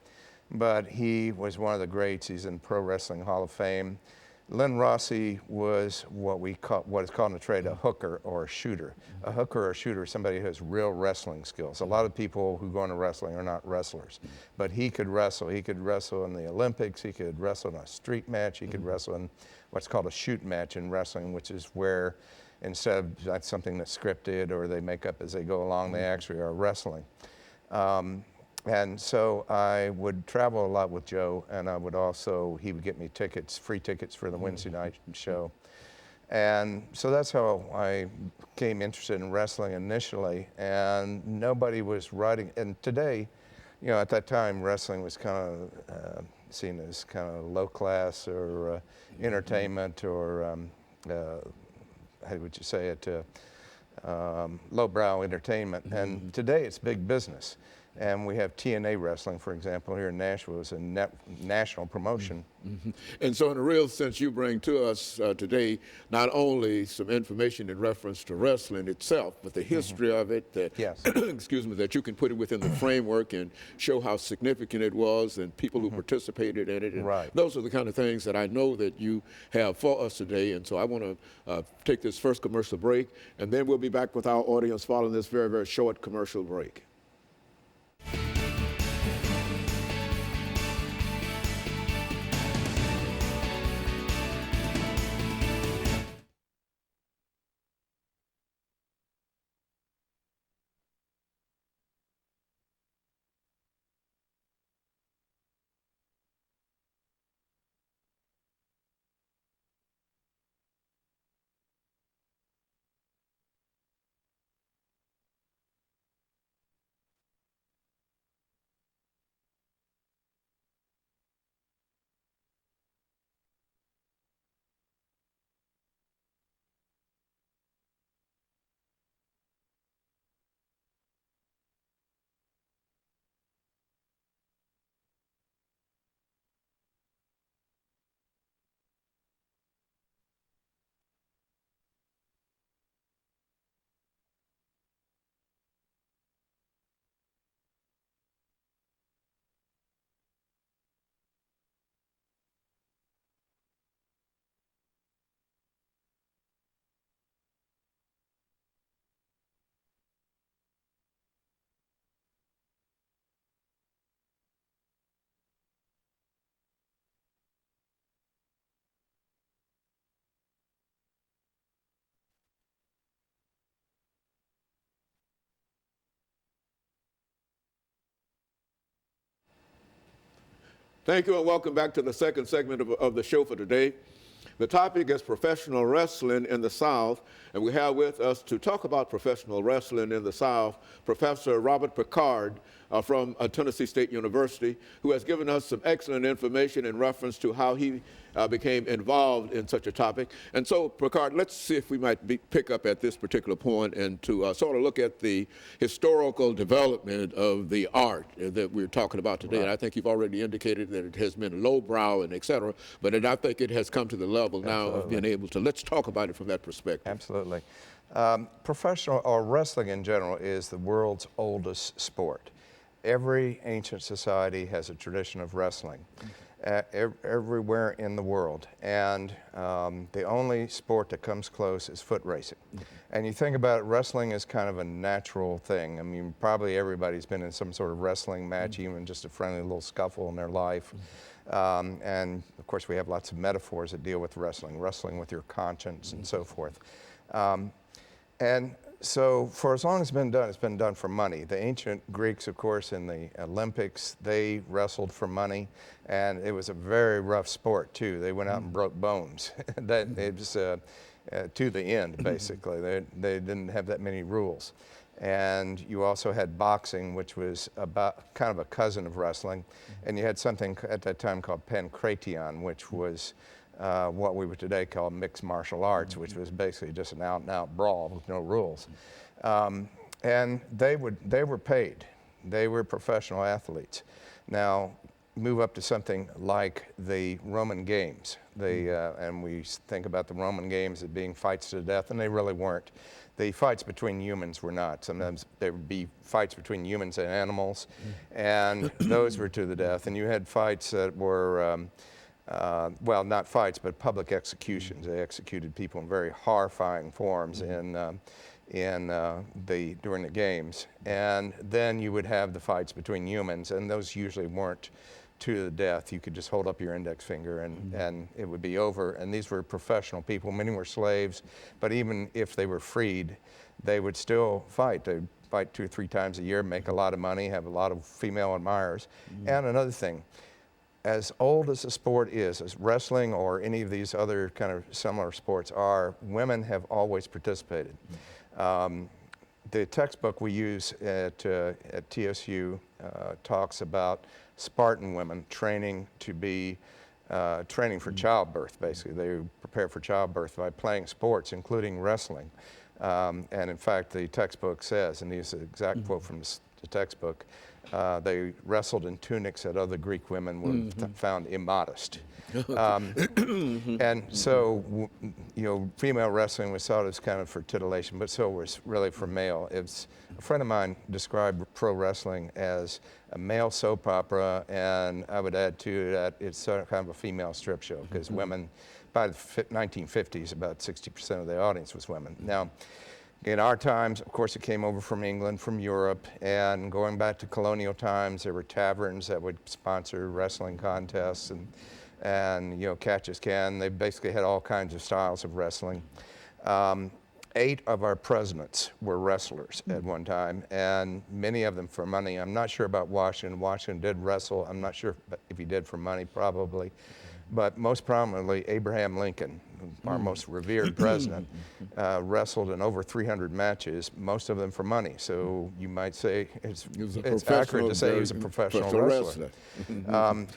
But he was one of the greats. He's in Pro Wrestling Hall of Fame. Lynn Rossi was what is called in the trade a hooker or a shooter. A hooker or a shooter is somebody who has real wrestling skills. A lot of people who go into wrestling are not wrestlers, but he could wrestle. He could wrestle in the Olympics. He could wrestle in a street match. He could wrestle in what's called a shoot match in wrestling, which is where instead of that's something that's scripted or they make up as they go along, they actually are wrestling. And so I would travel a lot with Joe, and I would also, he would get me tickets, free tickets for the Wednesday night show. And so that's how I became interested in wrestling initially, and nobody was writing. And today, you know, at that time, wrestling was kind of seen as kind of low class or entertainment or, how would you say it, lowbrow entertainment. And today it's big business. And we have TNA Wrestling, for example, here in Nashville. It's a national promotion. And so in a real sense, you bring to us today not only some information in reference to wrestling itself, but the history of it, that, excuse me, that you can put it within the framework and show how significant it was and people who participated in it. And those are the kind of things that I know that you have for us today. And so I want to take this first commercial break, and then we'll be back with our audience following this very, very short commercial break. Thank you and welcome back to the second segment of the show for today. The topic is professional wrestling in the South, and we have with us to talk about professional wrestling in the South, Professor Robert Picard from Tennessee State University, who has given us some excellent information in reference to how he became involved in such a topic. And so, Picard, let's see if we might pick up at this particular point and to sort of look at the historical development of the art that we're talking about today. Right. And I think you've already indicated that it has been lowbrow and et cetera, but I think it has come to the level now of being able to, let's talk about it from that perspective. Absolutely. Professional or wrestling in general is the world's oldest sport. Every ancient society has a tradition of wrestling everywhere in the world. And the only sport that comes close is foot racing. And you think about it, wrestling is kind of a natural thing. I mean, probably everybody's been in some sort of wrestling match, even just a friendly little scuffle in their life. And of course, we have lots of metaphors that deal with wrestling with your conscience and so forth. And so for as long as it's been done for money. The ancient Greeks, of course, in the Olympics, they wrestled for money, and it was a very rough sport too. They went out and broke bones. It was to the end, basically. They didn't have that many rules. And you also had boxing, which was about kind of a cousin of wrestling, and you had something at that time called pankration, which was what we would today call mixed martial arts, which was basically just an out-and-out brawl with no rules. And they were paid. They were professional athletes. Now, move up to something like the Roman Games. And we think about the Roman Games as being fights to the death, and they really weren't. The fights between humans were not. Sometimes there would be fights between humans and animals, and those were to the death. And you had fights that were well, not fights, but public executions. They executed people in very horrifying forms during the games. And then you would have the fights between humans, and those usually weren't to the death. You could just hold up your index finger and it would be over. And these were professional people. Many were slaves, but even if they were freed, they would still fight. They'd fight 2 or 3 times a year, make a lot of money, have a lot of female admirers. And another thing, as old as the sport is, as wrestling or any of these other kind of similar sports are, women have always participated. The textbook we use at TSU talks about Spartan women training for childbirth, basically. They prepare for childbirth by playing sports, including wrestling. And in fact, the textbook says, and this is an exact quote from the textbook, they wrestled in tunics that other Greek women were found immodest. And so, you know, female wrestling was thought as kind of for titillation, but so was really for male. A friend of mine described pro wrestling as a male soap opera, and I would add to that it's sort of kind of a female strip show, because women, by the 1950s, about 60% of the audience was women. Now, in our times, of course, it came over from England, from Europe, and going back to colonial times, there were taverns that would sponsor wrestling contests and you know, catch as can. They basically had all kinds of styles of wrestling. 8 of our presidents were wrestlers at one time, and many of them for money. I'm not sure about Washington. Washington did wrestle. I'm not sure if he did for money, probably. But most prominently, Abraham Lincoln, our most revered president, wrestled in over 300 matches, most of them for money. So you might say it's accurate to say he was a professional wrestler.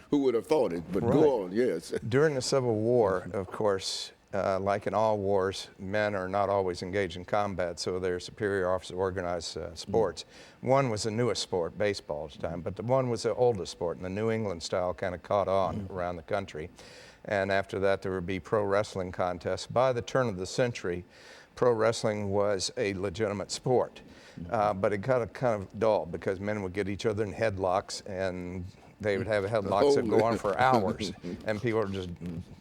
Who would have thought it? But go on, yes. During the Civil War, of course, like in all wars, men are not always engaged in combat, so their superior officers organized sports. One was the newest sport, baseball at the time, but the one was the oldest sport, and the New England style kind of caught on around the country. And after that, there would be pro wrestling contests. By the turn of the century, pro wrestling was a legitimate sport, but it got kind of dull because men would get each other in headlocks, and they would have headlocks that go on for hours, and people were just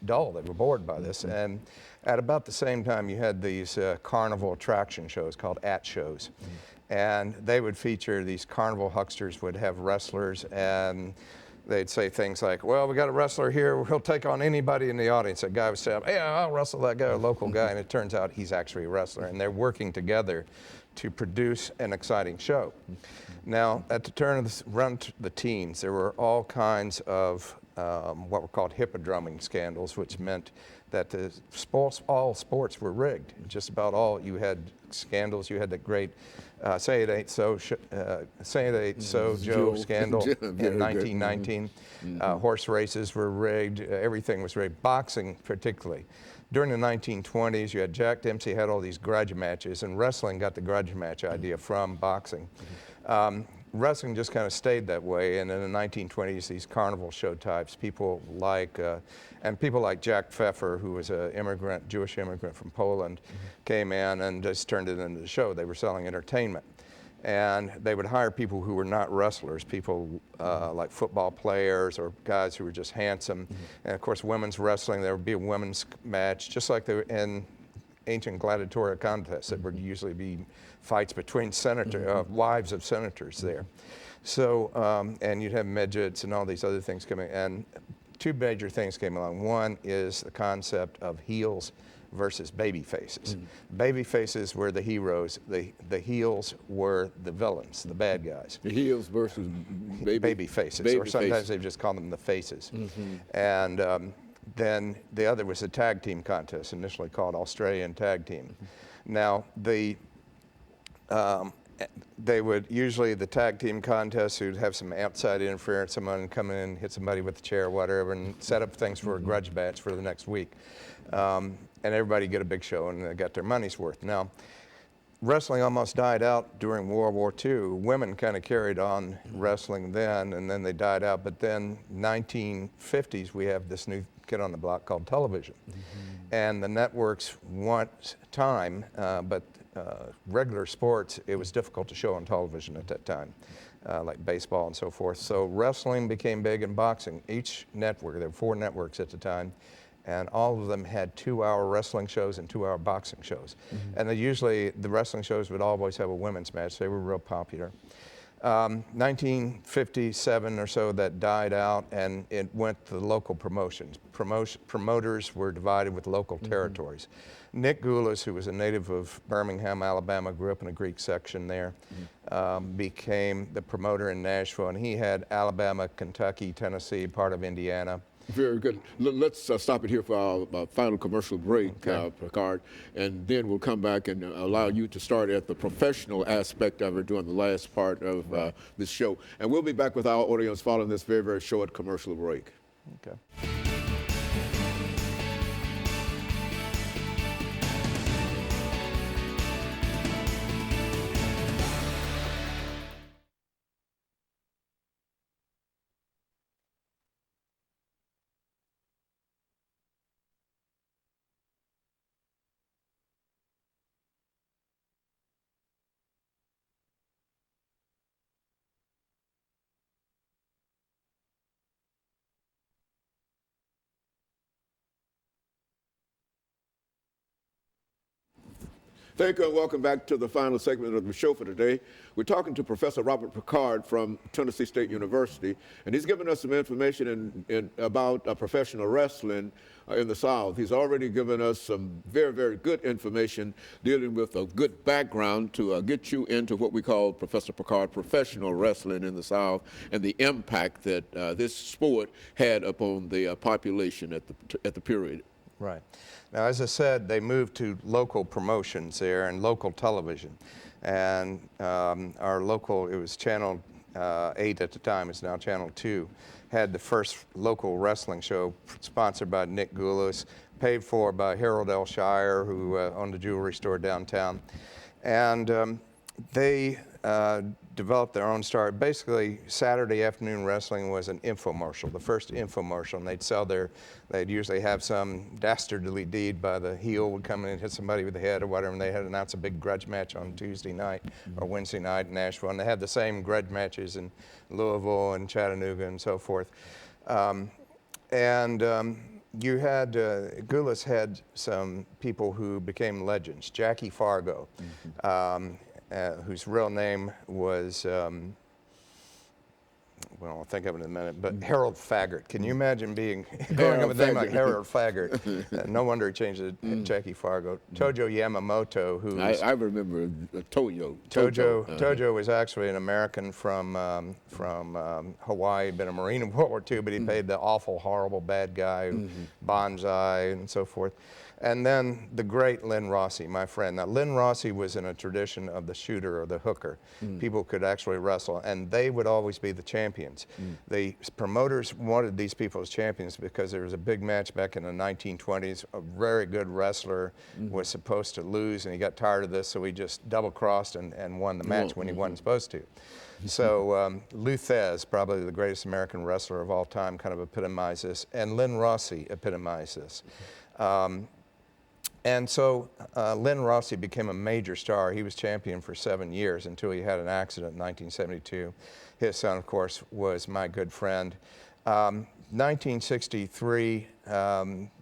dull. They were bored by this. And at about the same time, you had these carnival attraction shows called shows. And they would feature these carnival hucksters would have wrestlers, and they'd say things like, well, we got a wrestler here, he'll take on anybody in the audience. A guy would say, hey, I'll wrestle that guy, a local guy, and it turns out he's actually a wrestler, and they're working together to produce an exciting show. Now, at the turn of the teens, there were all kinds of what were called hippodroming scandals, which meant that all sports were rigged. Just about all. You had scandals. You had the great Say It Ain't So, Joe scandal in 1919. Horse races were rigged. Everything was rigged. Boxing, particularly. During the 1920s, you had Jack Dempsey had all these grudge matches, and wrestling got the grudge match idea from boxing. Wrestling just kind of stayed that way, and in the 1920s, these carnival show types, people like Jack Pfeffer, who was an immigrant, Jewish immigrant from Poland, came in and just turned it into the show. They were selling entertainment. And they would hire people who were not wrestlers, people like football players or guys who were just handsome. And of course, women's wrestling, there would be a women's match, just like in ancient gladiatorial contests. There would usually be fights between wives of senators there. So, and you'd have midgets and all these other things coming. And two major things came along. One is the concept of heels versus baby faces. Baby faces were the heroes. The heels were the villains, the bad guys. The heels versus baby faces, or sometimes they just call them the faces. And then the other was a tag team contest, initially called Australian Tag Team. Now, they would usually, the tag team contests, who'd have some outside interference, someone come in, hit somebody with a chair or whatever, and set up things for a grudge match for the next week. And everybody get a big show, and they got their money's worth. Now, wrestling almost died out during World War II. Women kind of carried on wrestling then, and then they died out. But then 1950s, we have this new kid on the block called television. And the networks want time, but regular sports, it was difficult to show on television at that time, like baseball and so forth. So wrestling became big, and boxing. Each network, there were 4 networks at the time, and all of them had 2-hour wrestling shows and 2-hour boxing shows. And usually the wrestling shows would always have a women's match. They were real popular. 1957 or so, that died out, and it went to the local promotions. Promoters were divided with local territories. Nick Goulas, who was a native of Birmingham, Alabama, grew up in a Greek section there, became the promoter in Nashville, and he had Alabama, Kentucky, Tennessee, part of Indiana. Very good. Let's stop it here for our final commercial break, Picard, and then we'll come back and allow you to start at the professional aspect of it during the last part of this show. And we'll be back with our audience following this very, very short commercial break. Okay. Thank you and welcome back to the final segment of the show for today. We're talking to Professor Robert Picard from Tennessee State University, and he's given us some information about professional wrestling in the South. He's already given us some very, very good information dealing with a good background to get you into what we call, Professor Picard, professional wrestling in the South and the impact that this sport had upon the population at the period. Right. Now, as I said, they moved to local promotions there and local television. And our local, it was Channel 8 at the time, it's now Channel 2, had the first local wrestling show sponsored by Nick Goulas, paid for by Harold L. Shire, who owned a jewelry store downtown. And they developed their own star. Basically, Saturday afternoon wrestling was an infomercial, the first infomercial, and they'd usually have some dastardly deed by the heel would come in and hit somebody with the head or whatever, and they had announced a big grudge match on Tuesday night or Wednesday night in Nashville, and they had the same grudge matches in Louisville and Chattanooga and so forth. You had, Goulas had some people who became legends. Jackie Fargo, whose real name was well, I'll think of it in a minute, but Harold Faggart. Can you imagine growing up with a name like Harold Faggart? No wonder he changed it to Jackie Fargo. Tojo Yamamoto, who I remember Tojo. Tojo was actually an American from Hawaii, been a Marine in World War II, but he played the awful, horrible, bad guy, Banzai, and so forth. And then the great Lynn Rossi, my friend. Now, Lynn Rossi was in a tradition of the shooter or the hooker. People could actually wrestle, and they would always be the champions. The promoters wanted these people as champions because there was a big match back in the 1920s. A very good wrestler was supposed to lose, and he got tired of this, so he just double-crossed and won the match when he wasn't supposed to. So Lou Thez, probably the greatest American wrestler of all time, kind of epitomized this, and Lynn Rossi epitomized this. And so Lynn Rossi became a major star. He was champion for 7 years until he had an accident in 1972. His son, of course, was my good friend. 1963,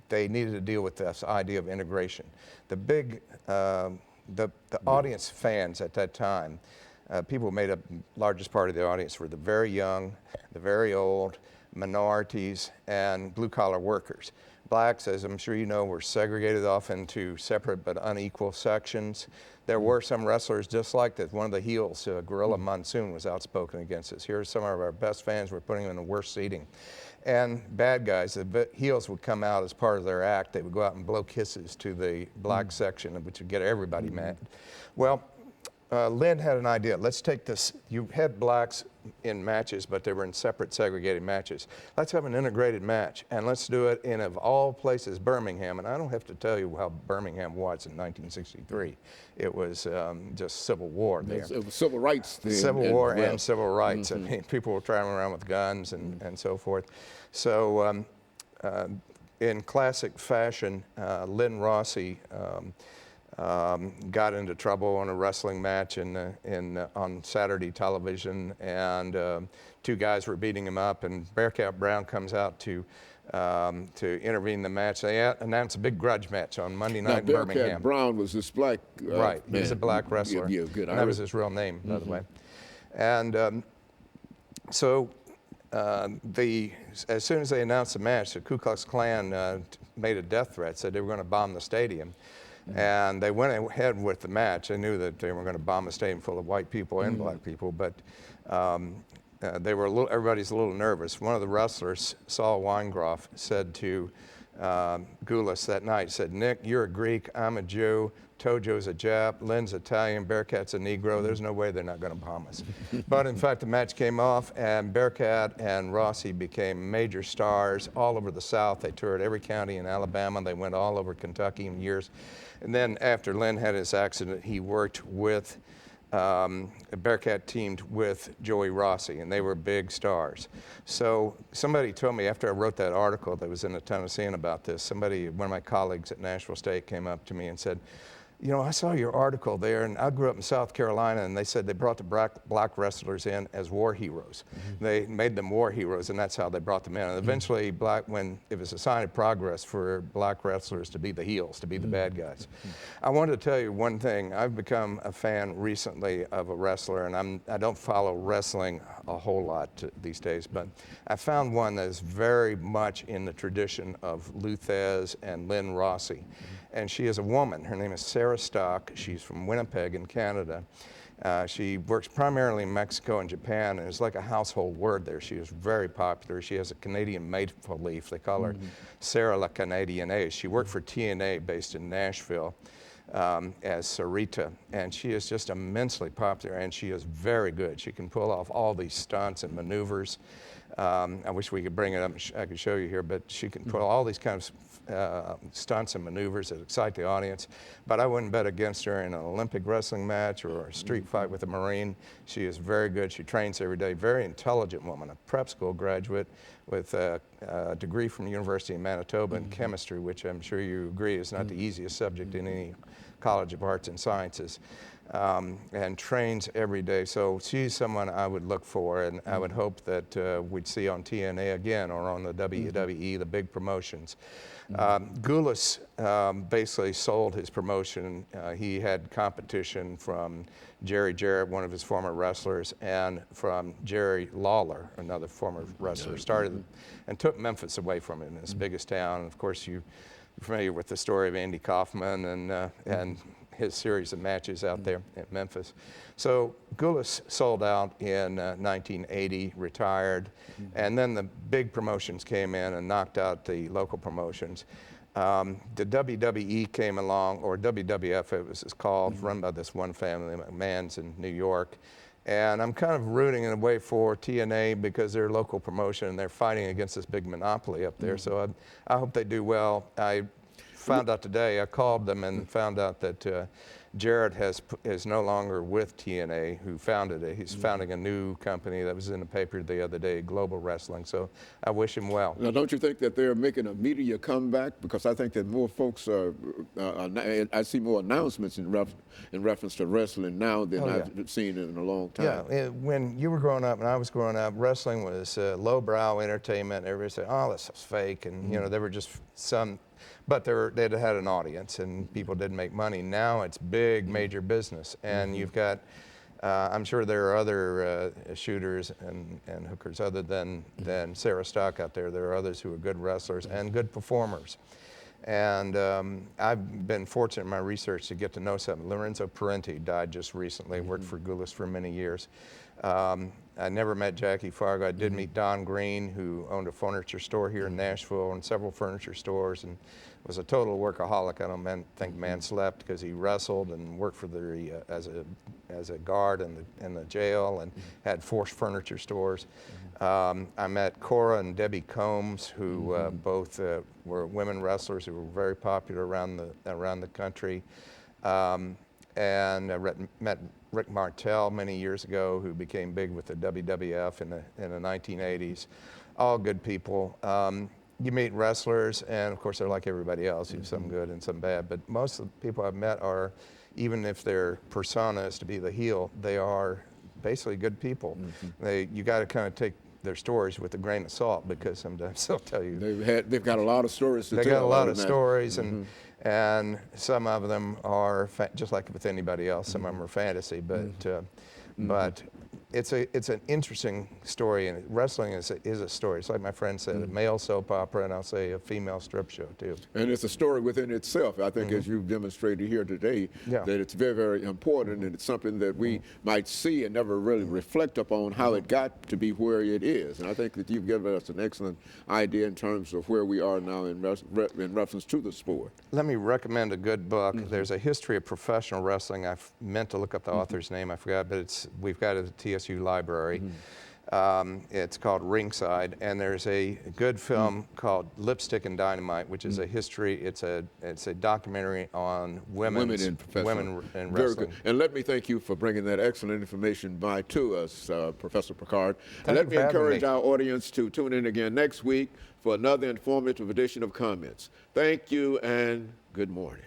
they needed to deal with this idea of integration. The audience fans at that time, people who made up the largest part of the audience were the very young, the very old, minorities, and blue-collar workers. Blacks, as I'm sure you know, were segregated off into separate but unequal sections. There were some wrestlers just like this. One of the heels, Gorilla Monsoon, was outspoken against us. Here are some of our best fans. We're putting them in the worst seating. And bad guys, the heels would come out as part of their act. They would go out and blow kisses to the black section, which would get everybody mad. Well, Lynn had an idea. Let's take this. You had blacks in matches, but they were in separate, segregated matches. Let's have an integrated match, and let's do it in, of all places, Birmingham. And I don't have to tell you how Birmingham was in 1963. It was just civil war there. It was civil rights then. Civil war and civil rights. I mean, people were traveling around with guns and so forth. So in classic fashion, Lynn Rossi got into trouble on a wrestling match on Saturday television, and two guys were beating him up, and Bearcat Brown comes out to intervene in the match. They announced a big grudge match on Monday night in Birmingham. Bearcat Brown was this black right, man. He's a black wrestler. Yeah, good. And that was his real name, by the way. And so as soon as they announced the match, the Ku Klux Klan made a death threat, said they were going to bomb the stadium. And they went ahead with the match. They knew that they were going to bomb a stadium full of white people and black people, but everybody's a little nervous. One of the wrestlers, Saul Weingroff, said to Gulas that night, said, "Nick, you're a Greek, I'm a Jew, Tojo's a Jap, Lynn's Italian, Bearcat's a Negro. There's no way they're not going to bomb us." But in fact, the match came off, and Bearcat and Rossi became major stars all over the South. They toured every county in Alabama. They went all over Kentucky in years. And then after Lynn had his accident, he worked with, Bearcat teamed with Joey Rossi, and they were big stars. So somebody told me after I wrote that article that was in the Tennessean about this, one of my colleagues at Nashville State came up to me and said, "You know, I saw your article there, and I grew up in South Carolina, and they said they brought the black wrestlers in as war heroes. They made them war heroes, and that's how they brought them in. And eventually, when it was a sign of progress for black wrestlers to be the heels, to be the bad guys." I wanted to tell you one thing. I've become a fan recently of a wrestler, and I don't follow wrestling a whole lot these days, but I found one that is very much in the tradition of Lou Thez and Lynn Rossi. And she is a woman. Her name is Sarah Stock. She's from Winnipeg in Canada. She works primarily in Mexico and Japan, and is like a household word there. She is very popular. She has a Canadian maple leaf. They call her Sarah la Canadienne. She worked for TNA based in Nashville as Sarita, and she is just immensely popular, and she is very good. She can pull off all these stunts and maneuvers. I wish we could bring it up, I could show you here, but she can pull all these kinds of stunts and maneuvers that excite the audience. But I wouldn't bet against her in an Olympic wrestling match or a street fight with a Marine. She is very good. She trains every day. Very intelligent woman, a prep school graduate with a degree from the University of Manitoba in chemistry, which I'm sure you agree is not the easiest subject in any College of Arts and Sciences, and trains every day. So she's someone I would look for, and I would hope that we'd see on TNA again or on the WWE, the big promotions. Goulas basically sold his promotion. He had competition from Jerry Jarrett, one of his former wrestlers, and from Jerry Lawler, another former wrestler, started and took Memphis away from him, his biggest town. And of course, you're familiar with the story of Andy Kaufman and his series of matches out there at Memphis. So Goulas sold out in 1980, retired, and then the big promotions came in and knocked out the local promotions. The WWE came along, or WWF it was called, run by this one family, McMahon's in New York. And I'm kind of rooting in a way for TNA because they're a local promotion and they're fighting against this big monopoly up there. So I hope they do well. I found out today, I called them and found out that Jarrett is no longer with TNA, who founded it. He's founding a new company that was in the paper the other day, Global Wrestling. So I wish him well. Now, don't you think that they're making a media comeback? Because I think that more folks are, I see more announcements in reference to wrestling now than I've seen in a long time. Yeah, when you were growing up and I was growing up, wrestling was lowbrow entertainment. Everybody said, oh, this is fake. And, you know, there were just some, but they'd had an audience and people didn't make money. Now it's big, major business. And you've got, I'm sure there are other shooters and hookers other than Sarah Stock out there. There are others who are good wrestlers and good performers. And I've been fortunate in my research to get to know some. Lorenzo Parenti died just recently, worked for Goulas for many years. I never met Jackie Fargo. I did meet Don Green, who owned a furniture store here in Nashville and several furniture stores, and was a total workaholic. I don't think man slept because he wrestled and worked for the as a guard in the jail and had 4 furniture stores. I met Cora and Debbie Combs, who both were women wrestlers who were very popular around the country. And I met Rick Martel many years ago, who became big with the WWF in the 1980s. All good people. You meet wrestlers, and of course they're like everybody else. You have some good and some bad, but most of the people I've met are, even if their persona is to be the heel, they are basically good people. You got to kind of take their stories with a grain of salt, because sometimes they'll tell you They've got a lot of stories to tell. They got a lot of stories, and some of them are just like with anybody else. Some of them are fantasy, but it's an interesting story, and wrestling is a story. It's like my friend said, a male soap opera, and I'll say a female strip show too. And it's a story within itself. I think, as you've demonstrated here today, that it's very, very important, and it's something that we might see and never really reflect upon how it got to be where it is. And I think that you've given us an excellent idea in terms of where we are now in reference to the sport. Let me recommend a good book. There's a history of professional wrestling. I meant to look up the author's name. I forgot, but we've got it at the TSU library. It's called Ringside, and there's a good film called Lipstick and Dynamite, which is a history. It's a documentary on women in wrestling. Very good. And let me thank you for bringing that excellent information to us, Professor Picard. And let me encourage our audience to tune in again next week for another informative edition of Comments. Thank you and good morning.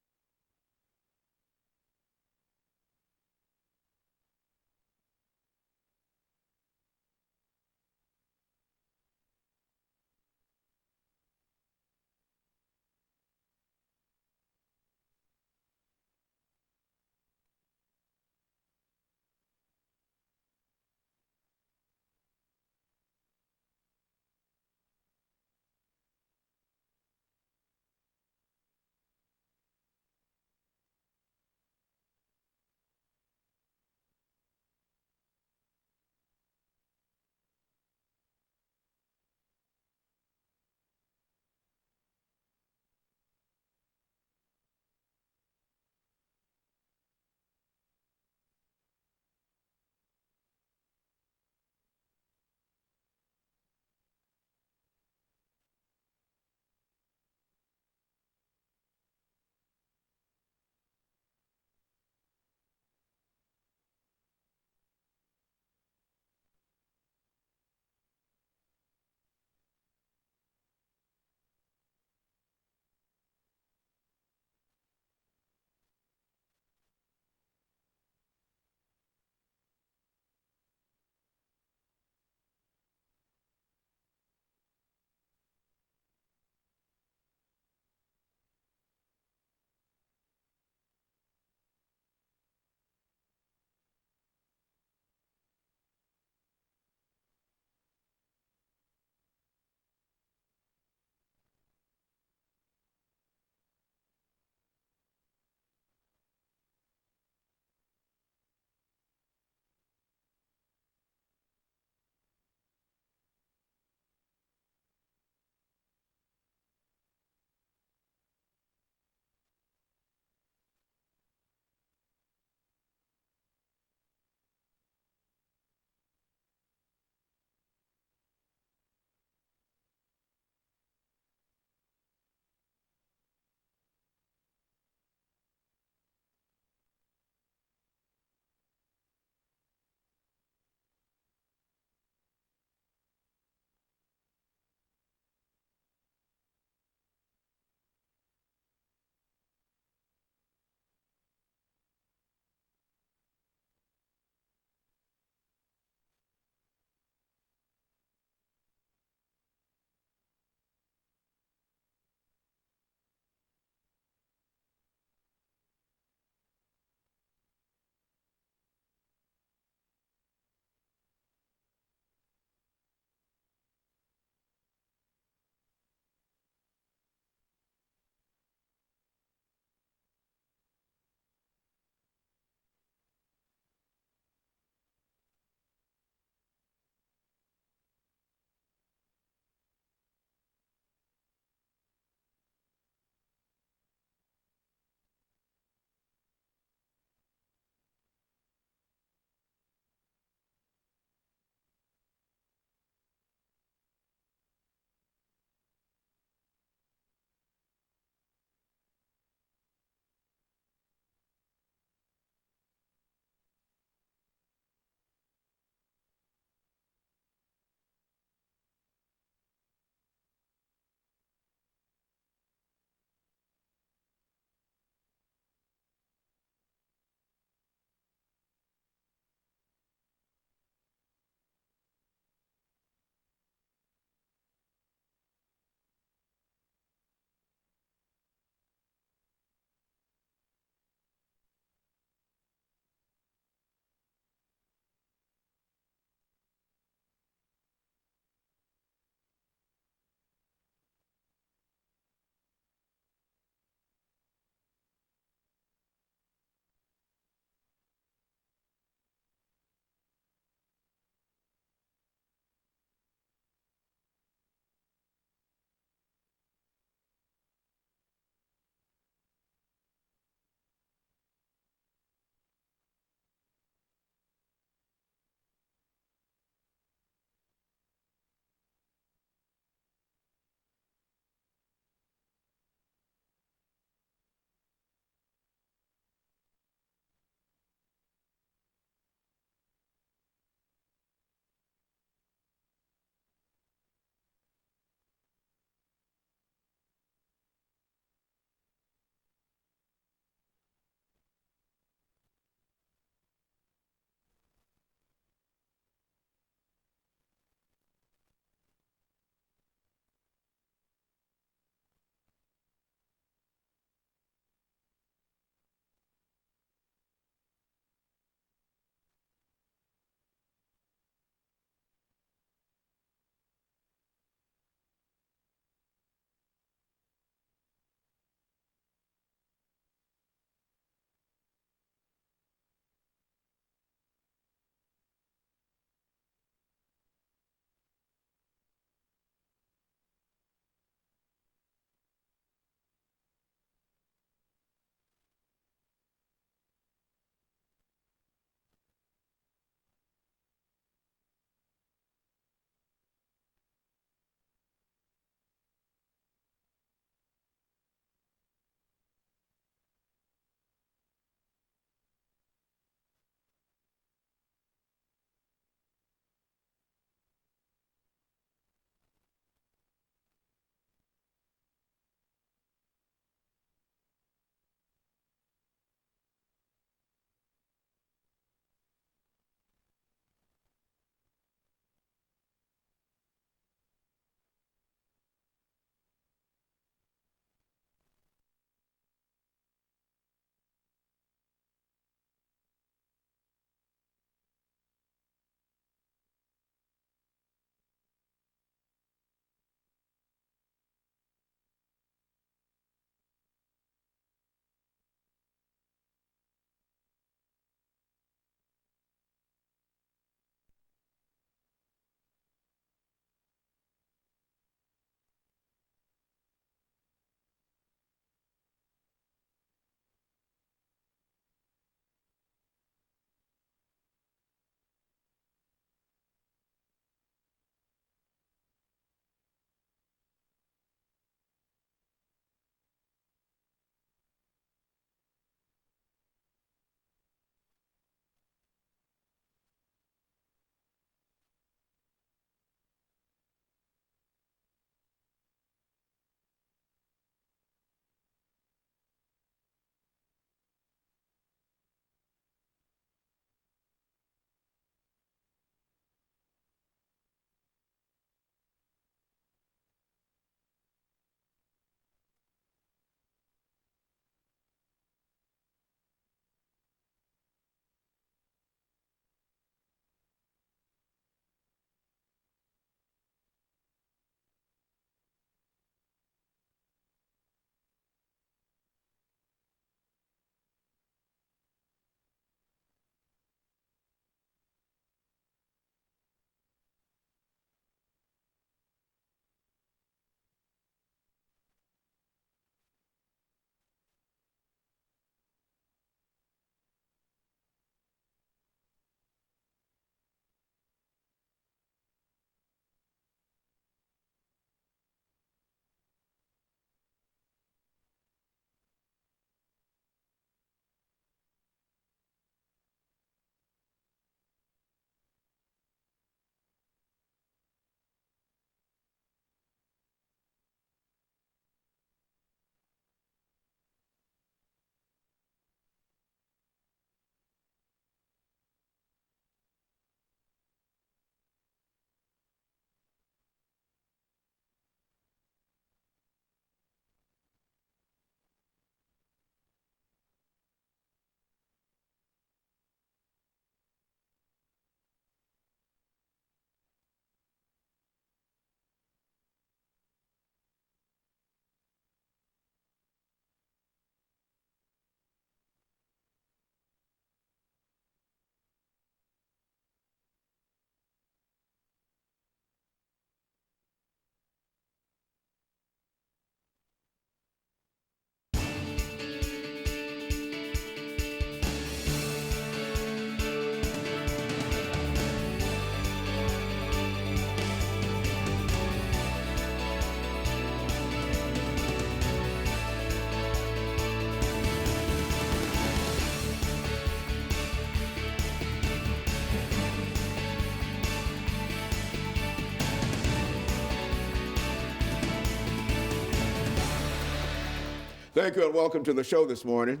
Thank you and welcome to the show this morning.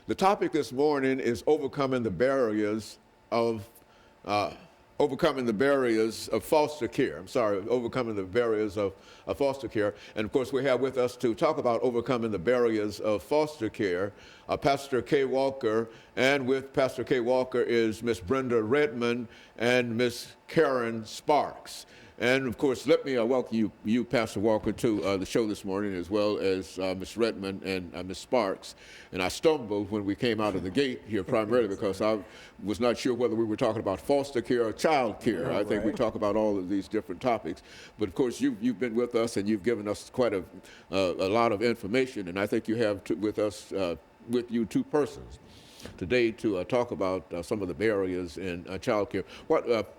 The topic this morning is overcoming the barriers of foster care. Overcoming the barriers of foster care. And of course, we have with us to talk about overcoming the barriers of foster care, Pastor Kay Walker, and with Pastor Kay Walker is Miss Brenda Redmond and Miss Karen Sparks. And of course, let me welcome you, Pastor Walker, to the show this morning, as well as Ms. Redmond and Ms. Sparks. And I stumbled when we came out of the gate here, primarily because I was not sure whether we were talking about foster care or child care. I think we talk about all of these different topics. But of course, you've been with us and you've given us quite a lot of information. And I think you have with you two persons today to talk about some of the barriers in child care.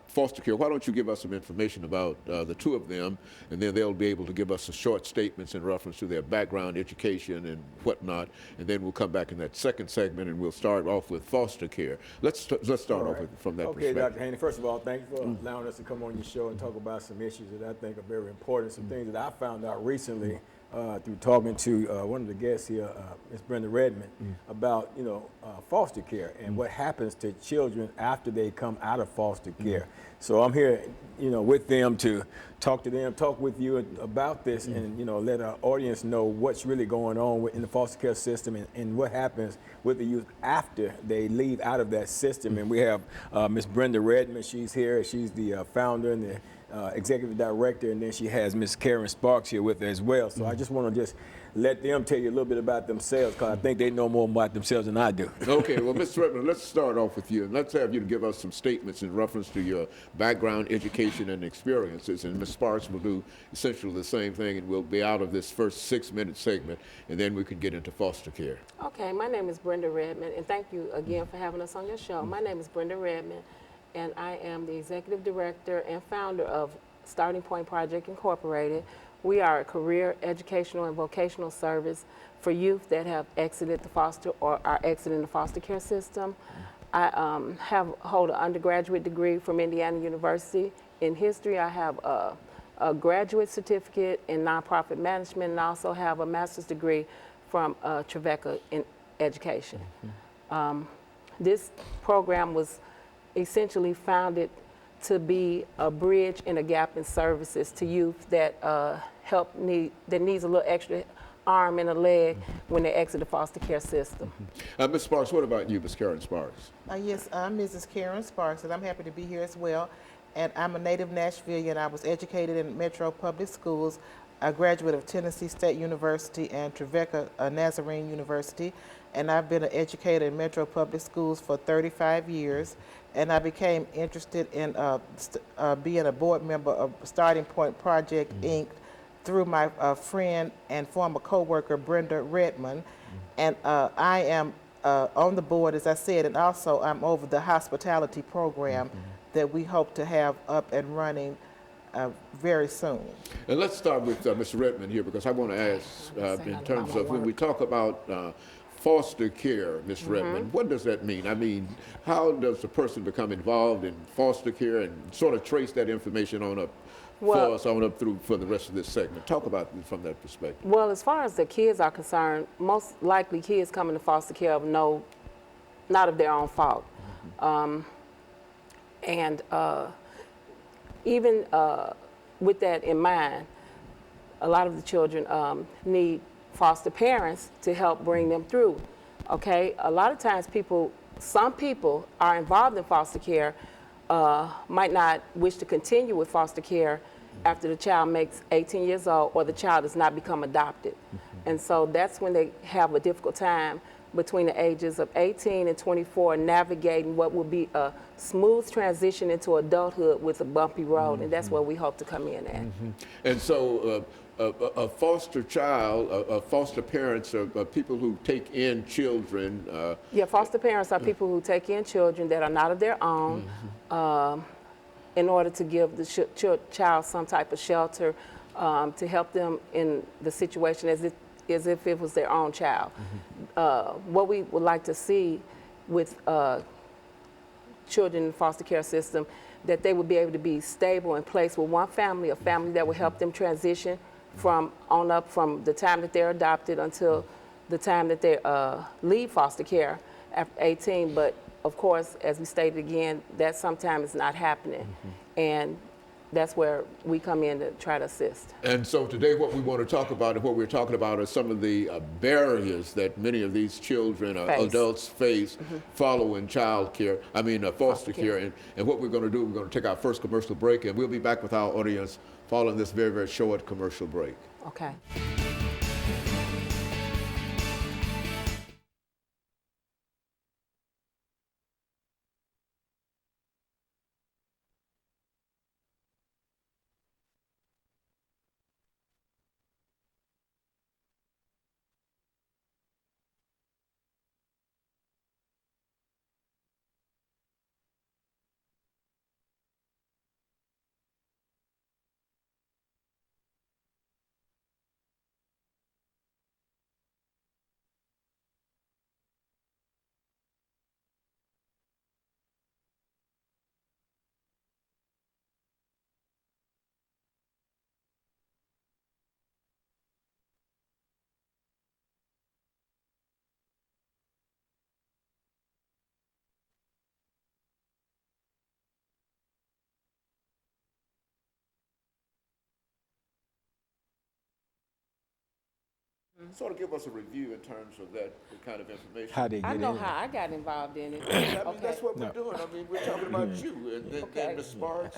Foster care, why don't you give us some information about the two of them, and then they'll be able to give us some short statements in reference to their background, education, and whatnot, and then we'll come back in that second segment and we'll start off with foster care. Let's start off from that perspective. Okay, Dr. Haney, first of all, thank you for allowing us to come on your show and talk about some issues that I think are very important, some things that I found out recently through talking to one of the guests here, Ms. Brenda Redmond, about foster care and what happens to children after they come out of foster care. So I'm here, with them to talk with you about this, and let our audience know what's really going on in the foster care system and what happens with the youth after they leave out of that system. And we have Ms. Brenda Redmond. She's here. She's the founder and the executive director, and then she has Ms. Karen Sparks here with her as well. So I just want to let them tell you a little bit about themselves, because I think they know more about themselves than I do. Okay, well, Mr. Redmond, let's start off with you, and let's have you to give us some statements in reference to your background, education, and experiences. And Ms. Sparks will do essentially the same thing, and we'll be out of this first 6-minute segment, and then we can get into foster care. Okay, my name is Brenda Redmond, and thank you again for having us on your show. My name is Brenda Redmond, and I am the executive director and founder of Starting Point Project Incorporated. We are a career, educational, and vocational service for youth that have exited the foster or are exiting the foster care system. I hold an undergraduate degree from Indiana University in history. I have a graduate certificate in nonprofit management, and I also have a master's degree from Trevecca in education. This program was essentially founded to be a bridge and a gap in services to youth that that needs a little extra arm and a leg when they exit the foster care system. Ms. Sparks, what about you, Ms. Karen Sparks? Yes, I'm Mrs. Karen Sparks, and I'm happy to be here as well. And I'm a native Nashvilleian. I was educated in Metro Public Schools, a graduate of Tennessee State University and Trevecca Nazarene University. And I've been an educator in Metro Public Schools for 35 years. And I became interested in being a board member of Starting Point Project, Inc. through my friend and former co-worker, Brenda Redmond. And I am on the board, as I said, and also I'm over the hospitality program that we hope to have up and running very soon. And let's start with Mr. Redmond here, because I want to ask in terms of when we talk about foster care, Ms. Redmond, what does that mean? I mean, how does the person become involved in foster care, and sort of trace that information on up for us on up through for the rest of this segment? Talk about it from that perspective. Well, as far as the kids are concerned, most likely kids come into foster care not of their own fault. Even with that in mind, a lot of the children need foster parents to help bring them through. Okay, a lot of times some people are involved in foster care, might not wish to continue with foster care after the child makes 18 years old or the child does not become adopted. And so that's when they have a difficult time between the ages of 18 and 24 navigating what will be a smooth transition into adulthood with a bumpy road, and that's where we hope to come in at. And so a foster child, foster parents are people who take in children. Yeah, foster parents are people who take in children that are not of their own in order to give the child some type of shelter to help them in the situation as if it was their own child. What we would like to see with children in the foster care system, that they would be able to be stable and placed with one family, a family that would help them transition from the time that they're adopted until the time that they leave foster care after 18. But of course, as we stated again, that sometimes is not happening. And that's where we come in to try to assist. And so today what we want to talk about and what we're talking about are some of the barriers that many of these children or adults face following foster care. And what we're going to do, we're going to take our first commercial break, and we'll be back with our audience following this very, very short commercial break. Okay. Sort of give us a review in terms of that kind of information. How they I get know in. how I got involved in it. I mean, Okay. that's what we're doing. I mean, we're talking about you and then Okay. Ms. Sparks.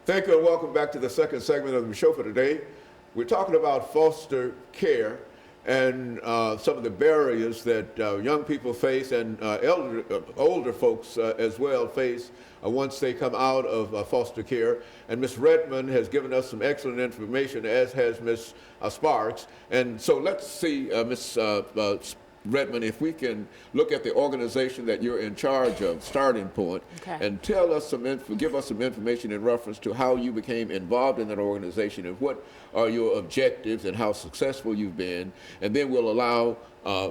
Thank you and welcome back to the second segment of the show for today. We're talking about foster care and some of the barriers that young people face and older folks as well face once they come out of foster care. And Ms. Redmond has given us some excellent information, as has Ms. Sparks. And so let's see, Ms. Redmond, if we can look at the organization that you're in charge of, Starting Point, and tell us give us some information in reference to how you became involved in that organization and what are your objectives and how successful you've been. And then we'll allow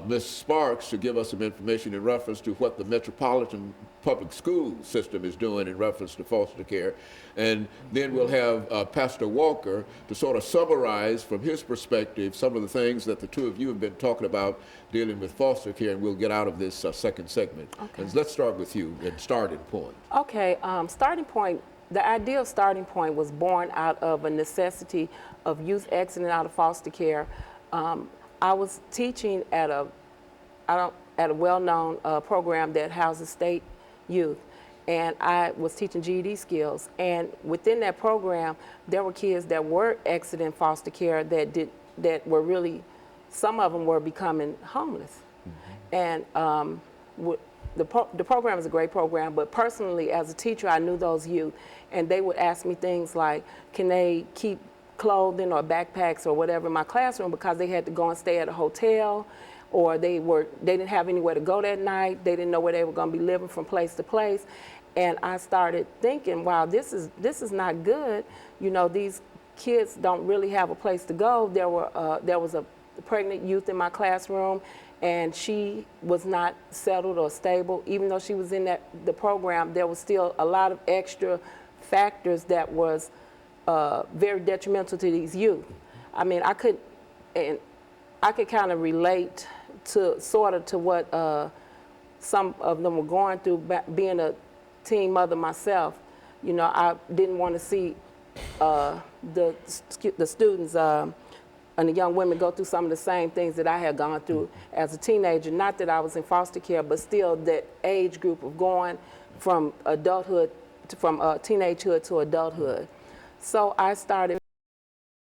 Ms. Sparks to give us some information in reference to what the Metropolitan Public School System is doing in reference to foster care. And then we'll have Pastor Walker to sort of summarize from his perspective some of the things that the two of you have been talking about dealing with foster care, and we'll get out of this second segment. Okay. And let's start with you at Starting Point. Okay, Starting Point, the idea of Starting Point was born out of a necessity of youth exiting out of foster care. I was teaching at a well-known program that houses state youth, and I was teaching GED skills. And within that program, there were kids that were exiting foster care that were really, some of them were becoming homeless. And the program is a great program, but personally, as a teacher, I knew those youth, and they would ask me things like, can they keep clothing or backpacks or whatever in my classroom, because they had to go and stay at a hotel, or they didn't have anywhere to go that night. They didn't know where they were going to be living from place to place. And I started thinking, wow, this is not good. You know, these kids don't really have a place to go. There was a pregnant youth in my classroom, and she was not settled or stable. Even though she was in the program, there was still a lot of extra factors that was very detrimental to these youth. I mean, I could kind of relate to what some of them were going through. Being a teen mother myself, you know, I didn't want to see the students and the young women go through some of the same things that I had gone through as a teenager. Not that I was in foster care, but still that age group of going from adulthood, from teenagehood to adulthood. So I started